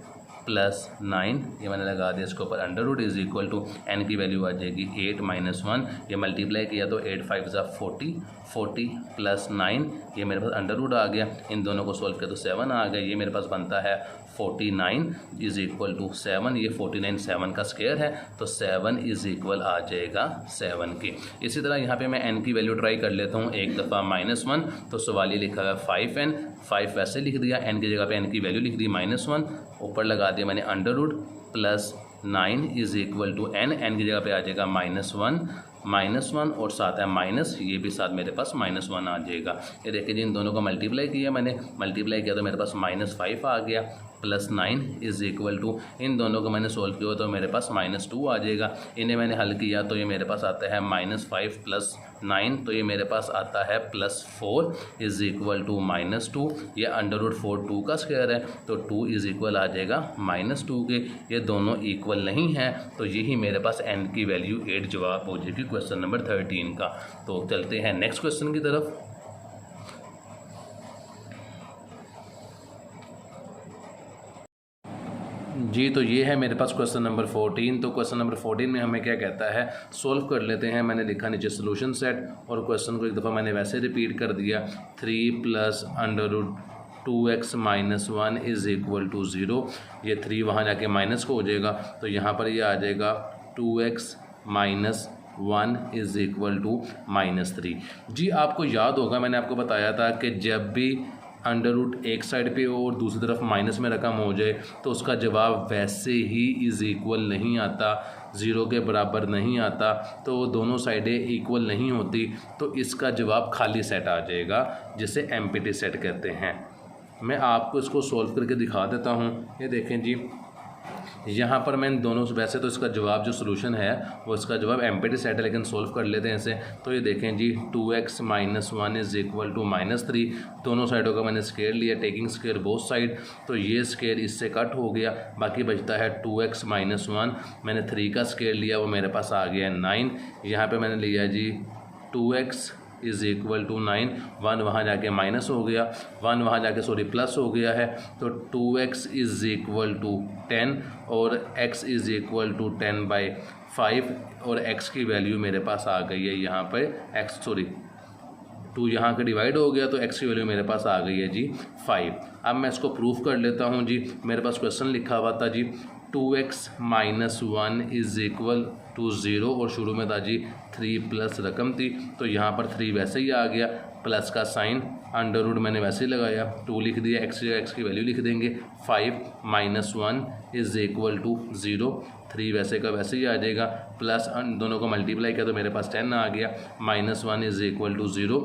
प्लस 9, ये मैंने लगा दिया इसके ऊपर under root is equal to n की वैल्यू आ जाएगी 8 माइनस 1, ये मल्टीप्लाई किया तो 8 5 ज़ा 40, 40 प्लस 9, ये मेरे पास अंडर रूट आ गया, इन दोनों को सोल्व किया तो 7 आ गया, ये मेरे पास बनता है 49 इज़ इक्वल टू 7, ये 49 7 का स्क्वायर है तो 7 इज़ इक्वल आ जाएगा 7 की। इसी तरह यहाँ पे मैं n की वैल्यू ट्राई कर लेता हूँ, एक दफ़ा -1 तो सवाल ये लिखा है 5n, 5 वैसे लिख दिया, n की जगह पे n की वैल्यू लिख दी -1, ऊपर लगा दिया मैंने under root plus 9 is equal to n की जगह पे आ जाएगा -1 और साथ है माइनस, ये भी साथ मेरे पास -1 आ जाएगा। ये देखिए जी इन दोनों को मल्टीप्लाई किया मैंने, मल्टीप्लाई किया तो मेरे पास -5 आ गया प्लस 9 इज़ इक्वल टू, इन दोनों को मैंने सोल्व किया तो मेरे पास -2 आ जाएगा। इन्हें मैंने हल किया तो ये मेरे पास आता है -5 प्लस 9 तो ये मेरे पास आता है +4 इज़ इक्वल टू -2, ये अंडर रूट 4 2 का स्क्वायर है तो 2 इज़ इक्वल आ जाएगा -2 के, ये दोनों इक्वल नहीं है तो यही मेरे पास n की वैल्यू 8 जवाब हो जाएगी क्वेश्चन नंबर 13 का। तो चलते हैं नेक्स्ट क्वेश्चन की तरफ। जी तो ये है मेरे पास क्वेश्चन नंबर 14। तो क्वेश्चन नंबर 14 में हमें क्या कहता है, सोल्व कर लेते हैं। मैंने लिखा नीचे सोल्यूशन सेट और क्वेश्चन को एक दफ़ा मैंने वैसे रिपीट कर दिया, 3 plus under root 2x minus 1 is equal to 0, ये 3 वहाँ जाके माइनस को हो जाएगा तो यहाँ पर ये आ जाएगा 2x minus 1 is equal to -3। जी आपको याद होगा मैंने आपको बताया था कि जब भी अंडर रूट एक साइड पे हो और दूसरी तरफ माइनस में रकम हो जाए तो उसका जवाब वैसे ही इज़ इक्वल नहीं आता, 0 के बराबर नहीं आता, तो दोनों साइडें इक्वल नहीं होती तो इसका जवाब खाली सेट आ जाएगा जिसे एम्प्टी सेट कहते हैं। मैं आपको इसको सोल्व करके दिखा देता हूँ। ये देखें जी यहाँ पर मैं इन दोनों से, वैसे तो इसका जवाब जो सोल्यूशन है वो इसका जवाब एम्प्टी सेट है लेकिन सोल्व कर लेते हैं इसे। तो ये देखें जी 2x minus 1 is equal to -3, दोनों साइडों का मैंने स्क्वायर लिया, टेकिंग स्क्वायर बोथ साइड, तो ये स्क्वायर इससे कट हो गया, बाकी बचता है 2x माइनस 1, मैंने 3 का स्क्वायर लिया वो मेरे पास आ गया 9, यहाँ पर मैंने लिया जी 2x इज़ इक्वल टू 9, 1 वहाँ जाके माइनस हो गया, 1 वहाँ जाके सॉरी प्लस हो गया है तो 2x इज़ इक्वल टू 10 और x इज़ इक्वल टू 10/5 और x की वैल्यू मेरे पास आ गई है यहाँ पर x 2 यहाँ का डिवाइड हो गया तो x की वैल्यू मेरे पास आ गई है जी 5। अब मैं इसको प्रूफ कर लेता हूँ जी। मेरे पास क्वेश्चन लिखा हुआ था जी 2x minus 1 is equal to 0 और शुरू में था जी 3 प्लस रकम थी तो यहाँ पर 3 वैसे ही आ गया, प्लस का साइन, अंडर रूट मैंने वैसे ही लगाया, 2 लिख दिया, x की वैल्यू लिख देंगे, 5 माइनस 1 इज़ इक्वल टू 0, 3 वैसे का वैसे ही आ जाएगा, प्लस दोनों को मल्टीप्लाई किया तो मेरे पास 10 आ गया, -1 इज़ इक्वल टू 0,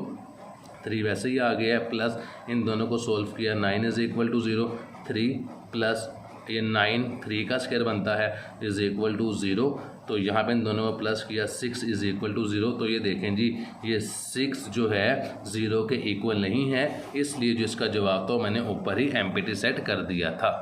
3 वैसे ही आ गया, प्लस इन दोनों को सोल्व किया, 9 इज़ इक्वल टू 0, 3 प्लस ये 9 3 का स्क्वायर बनता है इज़ इक्वल टू 0, तो यहाँ पे इन दोनों को प्लस किया 6 इज़ इक्वल टू 0, तो ये देखें जी ये 6 जो है 0 के इक्वल नहीं है, इसलिए जो इसका जवाब तो मैंने ऊपर ही एम्प्टी सेट कर दिया था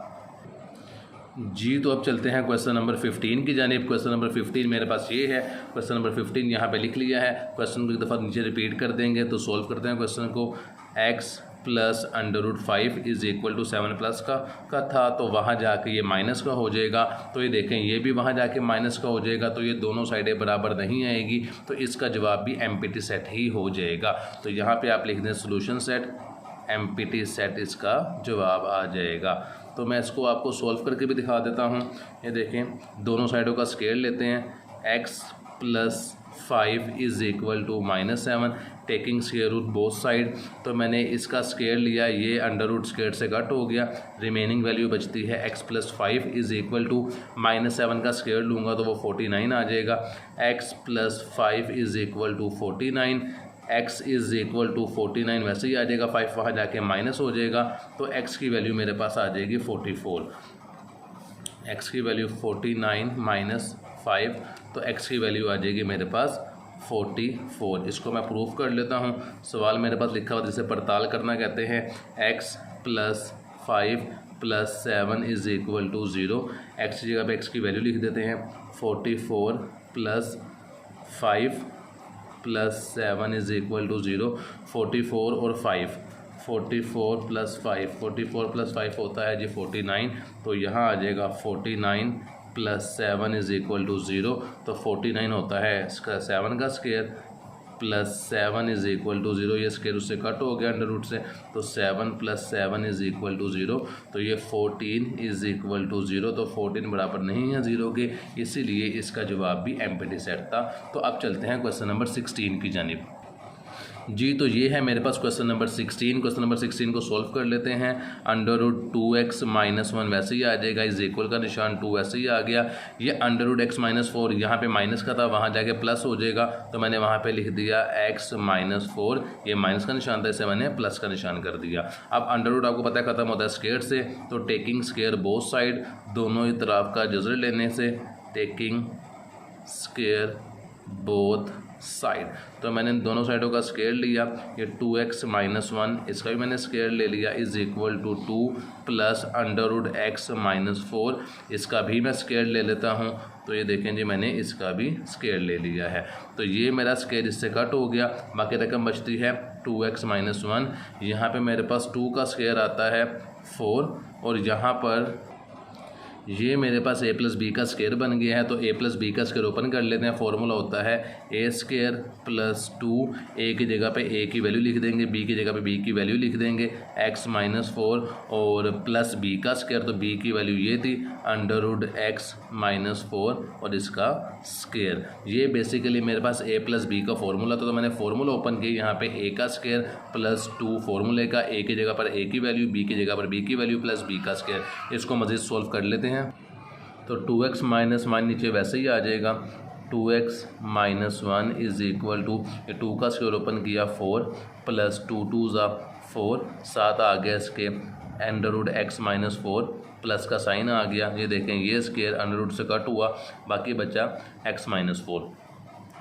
जी। तो अब चलते हैं क्वेश्चन नंबर 15 की जानिब। क्वेश्चन नंबर 15 मेरे पास ये है, क्वेश्चन नंबर 15 यहाँ पे लिख लिया है, क्वेश्चन को एक दफ़ा नीचे रिपीट कर देंगे तो सोल्व करते हैं क्वेश्चन को। x plus under root 5 is equal to 7 plus का था तो वहाँ जाके ये माइनस का हो जाएगा, तो ये देखें ये भी वहाँ जाके माइनस का हो जाएगा तो ये दोनों साइडें बराबर नहीं आएगी तो इसका जवाब भी एम्प्टी सेट ही हो जाएगा। तो यहाँ पे आप लिख दें सोल्यूशन सेट, एम्प्टी सेट इसका जवाब आ जाएगा। तो मैं इसको आपको सोल्व करके भी दिखा देता हूँ। ये देखें दोनों साइडों का स्क्वायर लेते हैं, x plus 5 is equal to -7, taking square root both side, तो मैंने इसका स्क्वायर लिया, ये अंडर रूट स्क्वायर से कट हो गया, रिमेनिंग वैल्यू बचती है x plus 5 is equal to -7 का स्क्वायर लूँगा तो वो 49 आ जाएगा, x plus 5 is equal to 49, x is equal to 49 वैसे ही आ जाएगा, 5 वहाँ जाके माइनस हो जाएगा तो x की वैल्यू मेरे पास आ जाएगी 44, x की वैल्यू 49 माइनस 5 तो x की वैल्यू आ जाएगी मेरे पास 44। इसको मैं प्रूफ कर लेता हूँ। सवाल मेरे पास लिखा हुआ जिसे पड़ताल करना कहते हैं, x plus 5 plus 7 is equal to 0, x की जगह पे x की वैल्यू लिख देते हैं, 44 plus 5 plus 7 is equal to 0, 44 और 44 + 5, 44 + 5 होता है जी 49, तो यहाँ आ जाएगा 49 + 7 = 0, तो 49 होता है इसका 7 का स्क्वायर प्लस 7 = 0, ये स्क्वायर उससे कट हो गया अंडर रूट से, तो 7 + 7 = 0, तो ये 14 = 0, तो 14 बराबर नहीं है 0 के, इसीलिए इसका जवाब भी एम्प्टी सेट था। तो अब चलते हैं क्वेश्चन नंबर 16 की जानिब। जी तो ये है मेरे पास क्वेश्चन नंबर 16। क्वेश्चन नंबर 16 को सॉल्व कर लेते हैं। √2x - 1 वैसे ही आ जाएगा, इज इक्वल का निशान 2 वैसे ही आ गया। ये √x - 4 यहाँ पे माइनस का था, वहाँ जाके प्लस हो जाएगा, तो मैंने वहाँ पे लिख दिया x - 4, ये माइनस का निशान था, इसे मैंने प्लस का निशान कर दिया। अब अंडर आपको पता है ख़त्म होता है स्क्वायर से, तो टेकिंग स्क्वायर बोथ साइड, दोनों ही तरफ का जज़र लेने से, टेकिंग स्क्वायर बोथ साइड, तो मैंने दोनों साइडों का स्क्वायर लिया। ये 2x - 1 इसका भी मैंने स्क्वायर ले लिया, is equal to 2 plus √x - 4 इसका भी मैं स्क्वायर ले लेता हूँ। तो ये देखें जी मैंने इसका भी स्क्वायर ले लिया है, तो ये मेरा स्क्वायर इससे कट हो गया, बाकी रकम बचती है 2x - 1। यहाँ पे मेरे पास 2 का स्क्वायर आता है 4, और यहाँ पर ये मेरे पास a + b का स्क्वायर बन गया है, तो a + b का स्क्वायर ओपन कर लेते हैं। फॉर्मूला होता है a² + 2, a की जगह पे a की वैल्यू लिख देंगे, b की जगह पे b की वैल्यू लिख देंगे, x - 4 और प्लस b का स्क्वायर, तो b की वैल्यू ये थी √x - 4 और इसका स्क्वायर। ये बेसिकली मेरे पास a + b का फॉर्मूला था, तो मैंने फार्मूला ओपन किया, यहाँ पे a का स्क्वायर प्लस 2 फार्मूले का, a की जगह पर a की वैल्यू, b की जगह पर b की वैल्यू प्लस b का स्क्वायर। इसको मज़ीद सॉल्व कर लेते हैं। तो 2x - 1 नीचे वैसे ही आ जाएगा, 2x - 1 इज इक्वल टू, ये 2 का स्क्वायर ओपन किया 4 प्लस 2 2 ज़ा 4, साथ आ गया इसके √x - 4 प्लस का साइन आ गया। ये देखें ये स्क्वायर अंडर रूट से कट हुआ, बाकी बचा x - 4।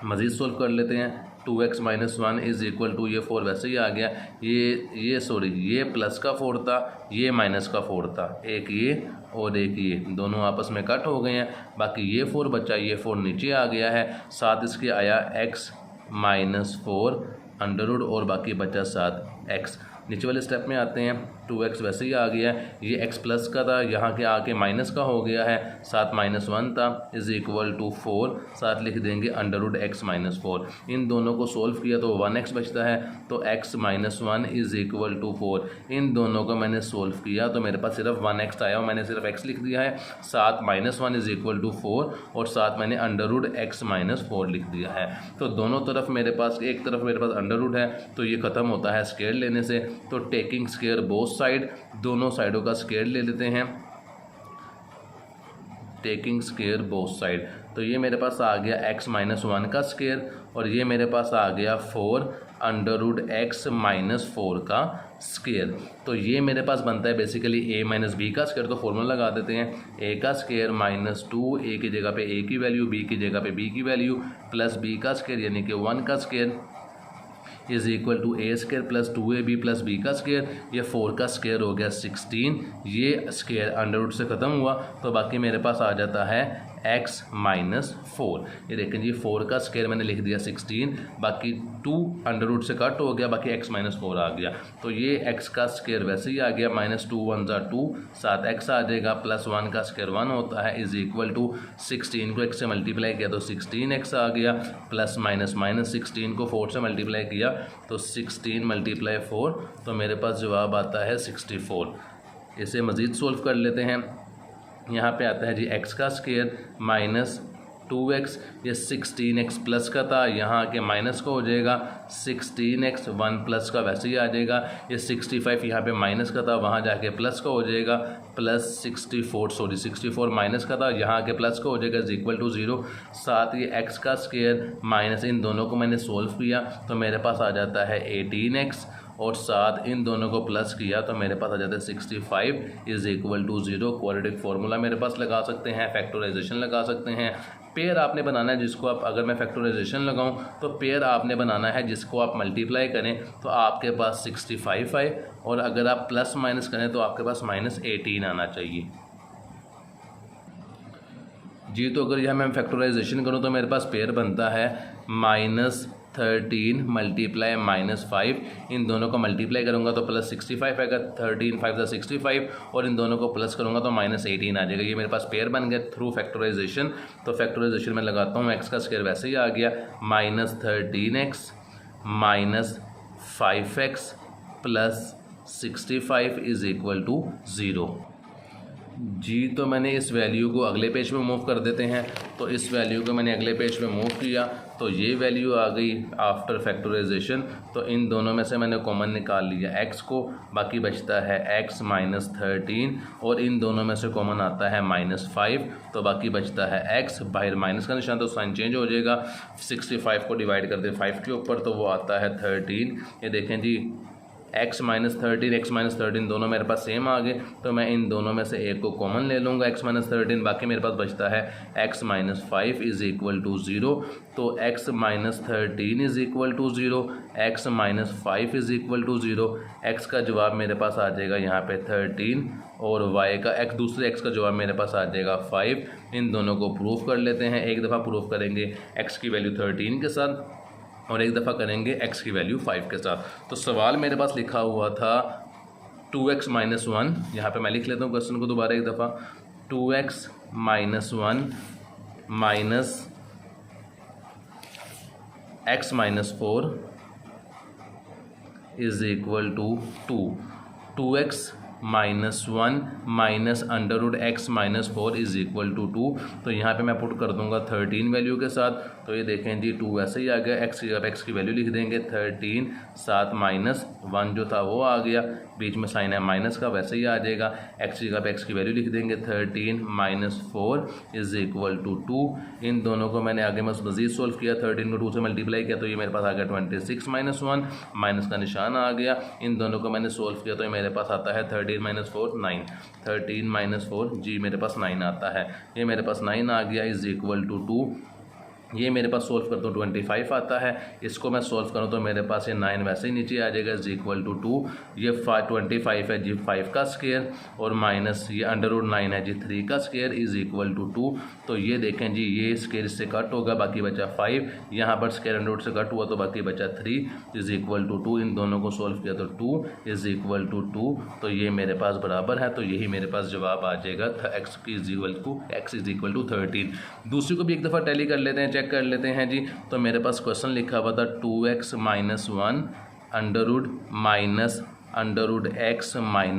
मज़ीद सोल्व कर लेते हैं। 2x - 1 इज इक्वल टू, ये 4 वैसे ही आ गया, ये प्लस का 4 था, ये माइनस का 4 था, एक ये और एक ये, दोनों आपस में कट हो गए हैं, बाकी ये 4 बचा, ये 4 नीचे आ गया है, साथ इसके आया x - 4 अंडर रूट और बाकी बचा साथ x। नीचे वाले स्टेप में आते हैं, 2x वैसे ही आ गया है, ये x प्लस का था, यहाँ के आके माइनस का हो गया है, साथ -1 था, इज इक्वल टू 4, साथ लिख देंगे √x - 4। इन दोनों को सोल्व किया तो 1x बचता है, तो x - 1 इज इक्वल टू 4। इन दोनों को मैंने सोल्व किया तो मेरे पास सिर्फ 1x आया और मैंने सिर्फ x लिख दिया है, साथ -1 इज इक्वल टू 4 और साथ मैंने √x - 4 लिख दिया है। तो दोनों तरफ मेरे पास, एक तरफ मेरे पास अंडर रूट है, तो ये ख़त्म होता है स्क्वायर लेने से, तो टेकिंग स्क्वायर बोथ साइड, दोनों साइडों का स्क्वायर ले लेते हैं, टेकिंग स्क्वायर बोथ साइड। तो ये मेरे पास आ गया x - 1 का स्क्वायर और ये मेरे पास आ गया 4 √x - 4 का स्क्वायर। तो ये मेरे पास बनता है बेसिकली a - b का स्क्वायर। तो फॉर्मूला लगा देते हैं, a का स्क्वायर -2, a की जगह पे a की वैल्यू, b की जगह पे b की वैल्यू प्लस b का स्क्वायर यानी कि 1 का square is equal to a² plus 2ab plus b का स्क्वायर। ये 4 का स्क्वायर हो गया 16, ये स्क्वायर अंडर रूट से ख़त्म हुआ, तो बाकी मेरे पास आ जाता है x - 4। ये देखें जी 4 का स्क्वायर मैंने लिख दिया 16, बाकी 2 अंडर रूट से कट हो गया, बाकी x - 4 आ गया, तो ये x का स्क्वायर वैसे ही आ गया, -2 1 ज़ा 2, साथ x आ जाएगा, प्लस 1 का स्क्वायर 1 होता है, इज इक्वल टू 16 को x से मल्टीप्लाई किया तो 16x आ गया, प्लस -16 को 4 से मल्टीप्लाई किया तो 16 × 4, तो मेरे पास जवाब आता है 64। इसे मज़ीद सोल्व कर लेते हैं। यहाँ पे आता है जी x का स्क्वायर -2x, ये 16x प्लस का था, यहाँ आके माइनस का हो जाएगा 16x, 1 प्लस का वैसे ही आ जाएगा, ये 65 यहाँ पे माइनस का था, वहाँ जाके प्लस का हो जाएगा, प्लस 64 माइनस का था, यहाँ आके प्लस का हो जाएगा, इज इक्वल टू 0। साथ ये x का स्क्वायर माइनस, इन दोनों को मैंने सोल्व किया तो मेरे पास आ जाता है 18x और साथ इन दोनों को प्लस किया तो मेरे पास आ जाता है 65 is equal to 0। Quadratic formula मेरे पास लगा सकते हैं, फैक्टराइजेशन लगा सकते हैं, पेयर आपने बनाना है जिसको आप, अगर मैं फैक्टराइजेशन लगाऊं तो पेयर आपने बनाना है जिसको आप मल्टीप्लाई करें तो आपके पास 65 आए, और अगर आप प्लस माइनस करें तो आपके पास -18 आना चाहिए जी। तो अगर यह मैं फैक्टराइजेशन करूं तो मेरे पास पेयर बनता है 13 मल्टीप्लाई -5, इन दोनों को मल्टीप्लाई करूँगा तो +65 आएगा, 13 5 = 65, और इन दोनों को प्लस करूँगा तो -18 आ जाएगा। ये मेरे पास पेयर बन गया थ्रू फैक्टराइजेशन। तो फैक्टराइजेशन में लगाता हूँ, x का स्क्वायर वैसे ही आ गया, -13x -5x + 65 = 0 जी। तो मैंने इस वैल्यू को अगले पेज पे मूव कर देते हैं। तो इस वैल्यू को मैंने अगले पेज पे मूव किया तो ये वैल्यू आ गई आफ्टर फैक्टराइजेशन। तो इन दोनों में से मैंने कॉमन निकाल लिया x को, बाकी बचता है x -13, और इन दोनों में से कॉमन आता है -5, तो बाकी बचता है x। बाहर माइनस का निशान तो साइन चेंज हो जाएगा। 65 को डिवाइड कर दे 5 के ऊपर तो वो आता है 13। ये देखें जी, x -13 दोनों मेरे पास सेम आ गए, तो मैं इन दोनों में से एक को कॉमन ले लूँगा, x -13, बाकी मेरे पास बचता है x -5 = 0। तो x -13 = 0, x -5 = 0। x का जवाब मेरे पास आ जाएगा यहाँ पे 13, और y का दूसरे x का जवाब मेरे पास आ जाएगा 5। इन दोनों को प्रूफ कर लेते हैं। एक दफ़ा प्रूफ करेंगे x की वैल्यू 13 के साथ, और एक दफ़ा करेंगे x की वैल्यू 5 के साथ। तो सवाल मेरे पास लिखा हुआ था 2x - 1, यहाँ पे मैं लिख लेता हूँ क्वेश्चन को दोबारा एक दफ़ा, 2x - 1 -x - 4 = 2। 2x - 1 -√x - 4 = 2। तो यहाँ पे मैं पुट कर दूंगा 13 वैल्यू के साथ। तो ये देखें जी, 2 वैसे ही आ गया, x की वैल्यू लिख देंगे 13, साथ -1 जो था वो आ गया, बीच में साइन है माइनस का, वैसे ही आ जाएगा। x की वैल्यू लिख देंगे 13 - 4 = 2। इन दोनों को मैंने आगे मज़ीद सोल्व किया, 13 को 2 से मल्टीप्लाई किया तो ये मेरे पास आ गया 26 - 1, माइनस का निशान आ गया। इन दोनों को मैंने सोल्व किया तो ये मेरे पास आता है 13 - 4 9, 13 - 4 जी मेरे पास 9 आता है। ये मेरे पास 9 आ गया = 2। ये मेरे पास सोल्व कर दो 25 आता है, इसको मैं सोल्व करूँ तो मेरे पास ये 9 वैसे ही नीचे आ जाएगा = 2। ये 25 है जी 5 का स्क्वायर, और माइनस ये √9 है जी 3 का स्क्वायर = 2। तो ये देखें जी, ये स्क्वायर इससे कट होगा, बाकी बचा 5, यहाँ पर स्क्वायर √ से कट हुआ तो बाकी बचा 3 = 2। इन दोनों को सोल्व किया तो 2 = 2। तो ये मेरे पास बराबर है, तो यही मेरे पास जवाब आ जाएगा x = 13। दूसरी को भी एक दफ़ा टैली कर लेते हैं, चेक कर लेते हैं जी। तो मेरे पास क्वेश्चन लिखा हुआ था 2x - 1 √-√x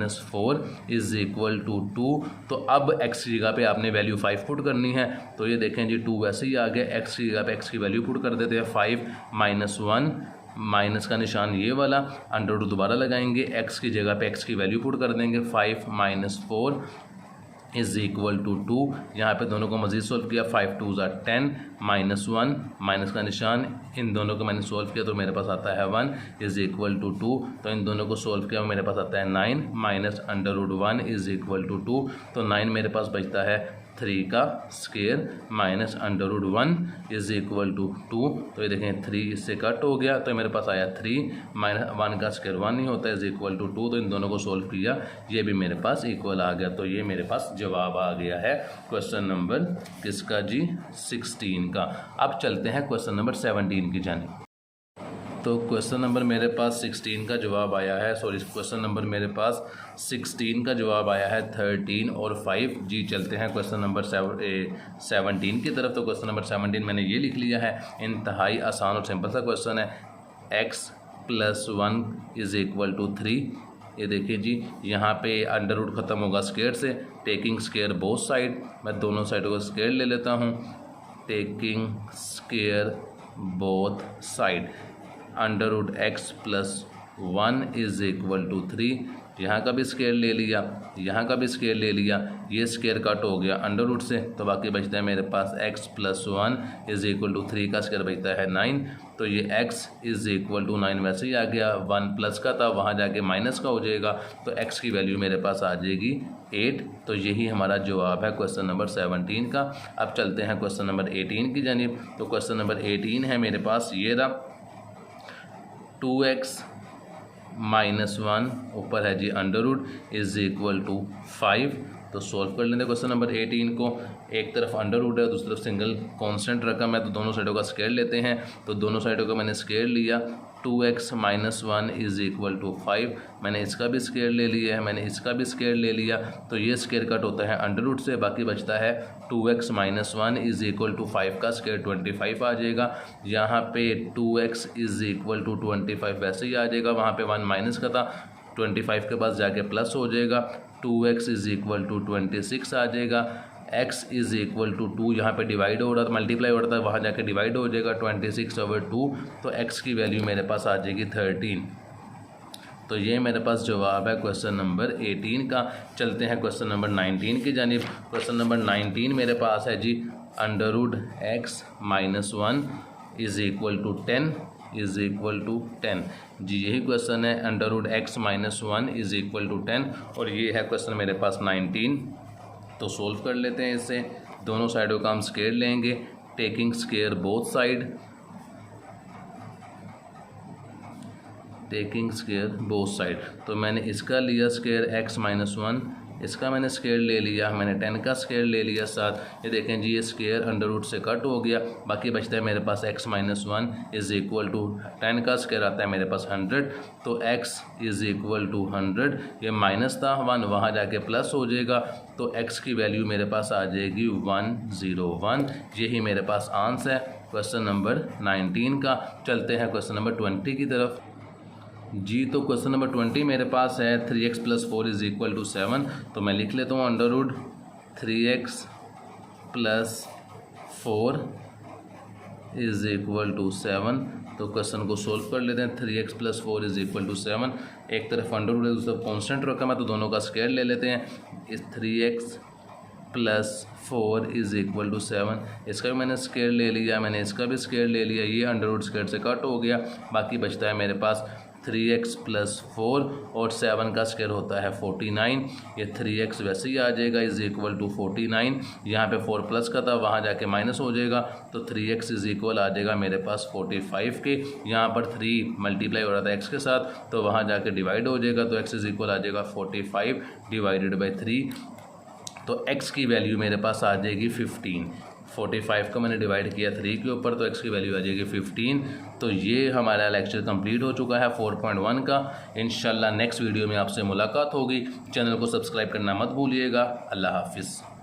- 4 = 2। तो अब x की जगह पे आपने वैल्यू 5 पुट करनी है। तो ये देखें जी, 2 वैसे ही आ गया, x की जगह पे x की वैल्यू पुट कर देते हैं 5 - 1, माइनस का निशान ये वाला, √2 दोबारा लगाएंगे, x की जगह पे x की वैल्यू पुट कर देंगे 5 - 4 = 2। यहाँ पे दोनों को मज़ीद सोल्व किया, 5 2 = 10, -1 माइनस का निशान, इन दोनों को मैंने सोल्व किया तो मेरे पास आता है 1 = 2। तो इन दोनों को सोल्व किया मेरे पास आता है 9 माइनस √1 = 2। तो 9 मेरे पास बचता है 3 का स्क्वायर माइनस √1 = 2। तो ये देखें 3 इससे कट हो गया, तो मेरे पास आया 3 माइनस 1 का स्क्वायर 1 ही होता है = 2। तो इन दोनों को सोल्व किया, ये भी मेरे पास इक्वल आ गया। तो ये मेरे पास जवाब आ गया है क्वेश्चन नंबर किसका जी, 16 का। अब चलते हैं क्वेश्चन नंबर 17 की जानिब। तो क्वेश्चन नंबर मेरे पास 16 का जवाब आया है, क्वेश्चन नंबर मेरे पास 16 का जवाब आया है 13 और 5 जी। चलते हैं क्वेश्चन नंबर 17 की तरफ। तो क्वेश्चन नंबर 17 मैंने ये लिख लिया है, इंतहाई आसान और सिंपल सा क्वेश्चन है। x + 1 = 3। ये देखिए जी, यहाँ पे √ ख़त्म होगा स्क्वायर से, टेकिंग स्क्वायर बोथ साइड, मैं दोनों साइडों को स्क्वायर ले लेता हूँ, taking square both side, √x + 1 = 3। यहाँ का भी स्क्वायर ले लिया, यहाँ का भी स्क्वायर ले लिया, ये स्क्वायर कट हो गया √ से, तो बाकी बचता है मेरे पास x + 1 = 3 का स्क्वायर बचता है 9। तो ये x = 9 वैसे ही आ गया, 1 प्लस का था वहाँ जाके माइनस का हो जाएगा, तो x की वैल्यू मेरे पास आ जाएगी 8। तो यही हमारा जवाब है क्वेश्चन नंबर 17 का। अब चलते हैं क्वेश्चन नंबर 18 की जानिब। तो क्वेश्चन नंबर 18 है मेरे पास ये रहा, 2x - 1 ऊपर है जी √ = 5 तो सॉल्व कर लेंगे क्वेश्चन नंबर 18 को। एक तरफ अंडर रूट है, दूसरी तरफ सिंगल कांस्टेंट रकम है, तो दोनों साइडों का स्क्वायर लेते हैं। तो दोनों साइडों का मैंने स्क्वायर लिया। 2x - 1 is equal to 5। मैंने इसका भी स्क्वायर ले लिया है, मैंने इसका भी स्क्वायर ले लिया। तो ये स्क्वायर कट होता है अंडर रूट से, बाकी बचता है 2x - 1 इज़ इक्वल टू 5 का स्क्वायर 25 आ जाएगा। यहाँ पे 2x इज़ इक्वल टू 25 वैसे ही आ जाएगा, वहाँ पे 1 माइनस का था, 25 के पास जाके प्लस हो जाएगा। 2x इज़ इक्वल टू 26 आ जाएगा। x इज़ इक्वल टू 2, यहाँ पे डिवाइड हो रहा था, मल्टीप्लाई हो रहा था, वहाँ जाके डिवाइड हो जाएगा 26/2। तो x की वैल्यू मेरे पास आ जाएगी 13। तो ये मेरे पास जवाब है क्वेश्चन नंबर 18 का। चलते हैं क्वेश्चन नंबर 19 की जानिब। क्वेश्चन नंबर 19 मेरे पास है जी, √x - 1 is equal to 10 is equal to 10। जी यही क्वेश्चन है, √x - 1 इज़ इक्वल टू 10, और ये है क्वेश्चन मेरे पास 19। तो सोल्व कर लेते हैं इसे। दोनों साइडों का हम स्क्वायर लेंगे, taking square both side, taking square both side. तो मैंने इसका लिया स्क्वायर x - 1, इसका मैंने स्क्वायर ले लिया, मैंने 10 का स्क्वायर ले लिया साथ। ये देखें जी, ये स्क्वायर अंडर रूट से कट हो गया, बाकी बचता है मेरे पास x - 1 इज़ इक्वल टू 10 का स्क्वायर आता है मेरे पास 100। तो x इज़ इक्वल टू 100, ये माइनस था 1, वहाँ जाके प्लस हो जाएगा। तो x की वैल्यू मेरे पास आ जाएगी 101। यही मेरे पास आंसर है क्वेश्चन नंबर 19 का। चलते हैं क्वेश्चन नंबर 20 की तरफ। जी तो क्वेश्चन नंबर 20 मेरे पास है 3x + 4 इज़ इक्वल टू 7। तो मैं लिख लेता हूँ √3x + 4 इज़ इक्वल टू 7। तो क्वेश्चन को सोल्व कर लेते हैं। 3x + 4 is equal to 7। एक तरफ अंडर रूट है, दूसरी तरफ कॉन्स्टेंट रकम है, तो दोनों का स्क्वायर ले लेते हैं। इस 3x + 4 इज़ इक्वल टू 7, इसका भी मैंने स्क्वायर ले लिया, मैंने इसका भी स्क्वायर ले लिया। ये अंडर रूट स्क्वायर से कट हो गया, बाकी बचता है मेरे पास 3x + 4 और 7 का स्क्वायर होता है 49। ये 3x वैसे ही आ जाएगा इज़ इक्वल टू 49। यहाँ पे 4 प्लस का था, वहाँ जाके माइनस हो जाएगा। तो 3x इज़ इक्वल आ जाएगा मेरे पास 45 के। यहाँ पर 3 मल्टीप्लाई हो रहा था x के साथ, तो वहाँ जाके डिवाइड हो जाएगा। तो x इज़ इक्वल आ जाएगा 45 डिवाइडेड बाई 3। तो x की वैल्यू मेरे पास आ जाएगी 15। 45 को मैंने डिवाइड किया 3 के ऊपर, तो x की वैल्यू आ जाएगी 15। तो ये हमारा लेक्चर कंप्लीट हो चुका है 4.1 का। इंशाल्लाह नेक्स्ट वीडियो में आपसे मुलाकात होगी। चैनल को सब्सक्राइब करना मत भूलिएगा। अल्लाह हाफिज़।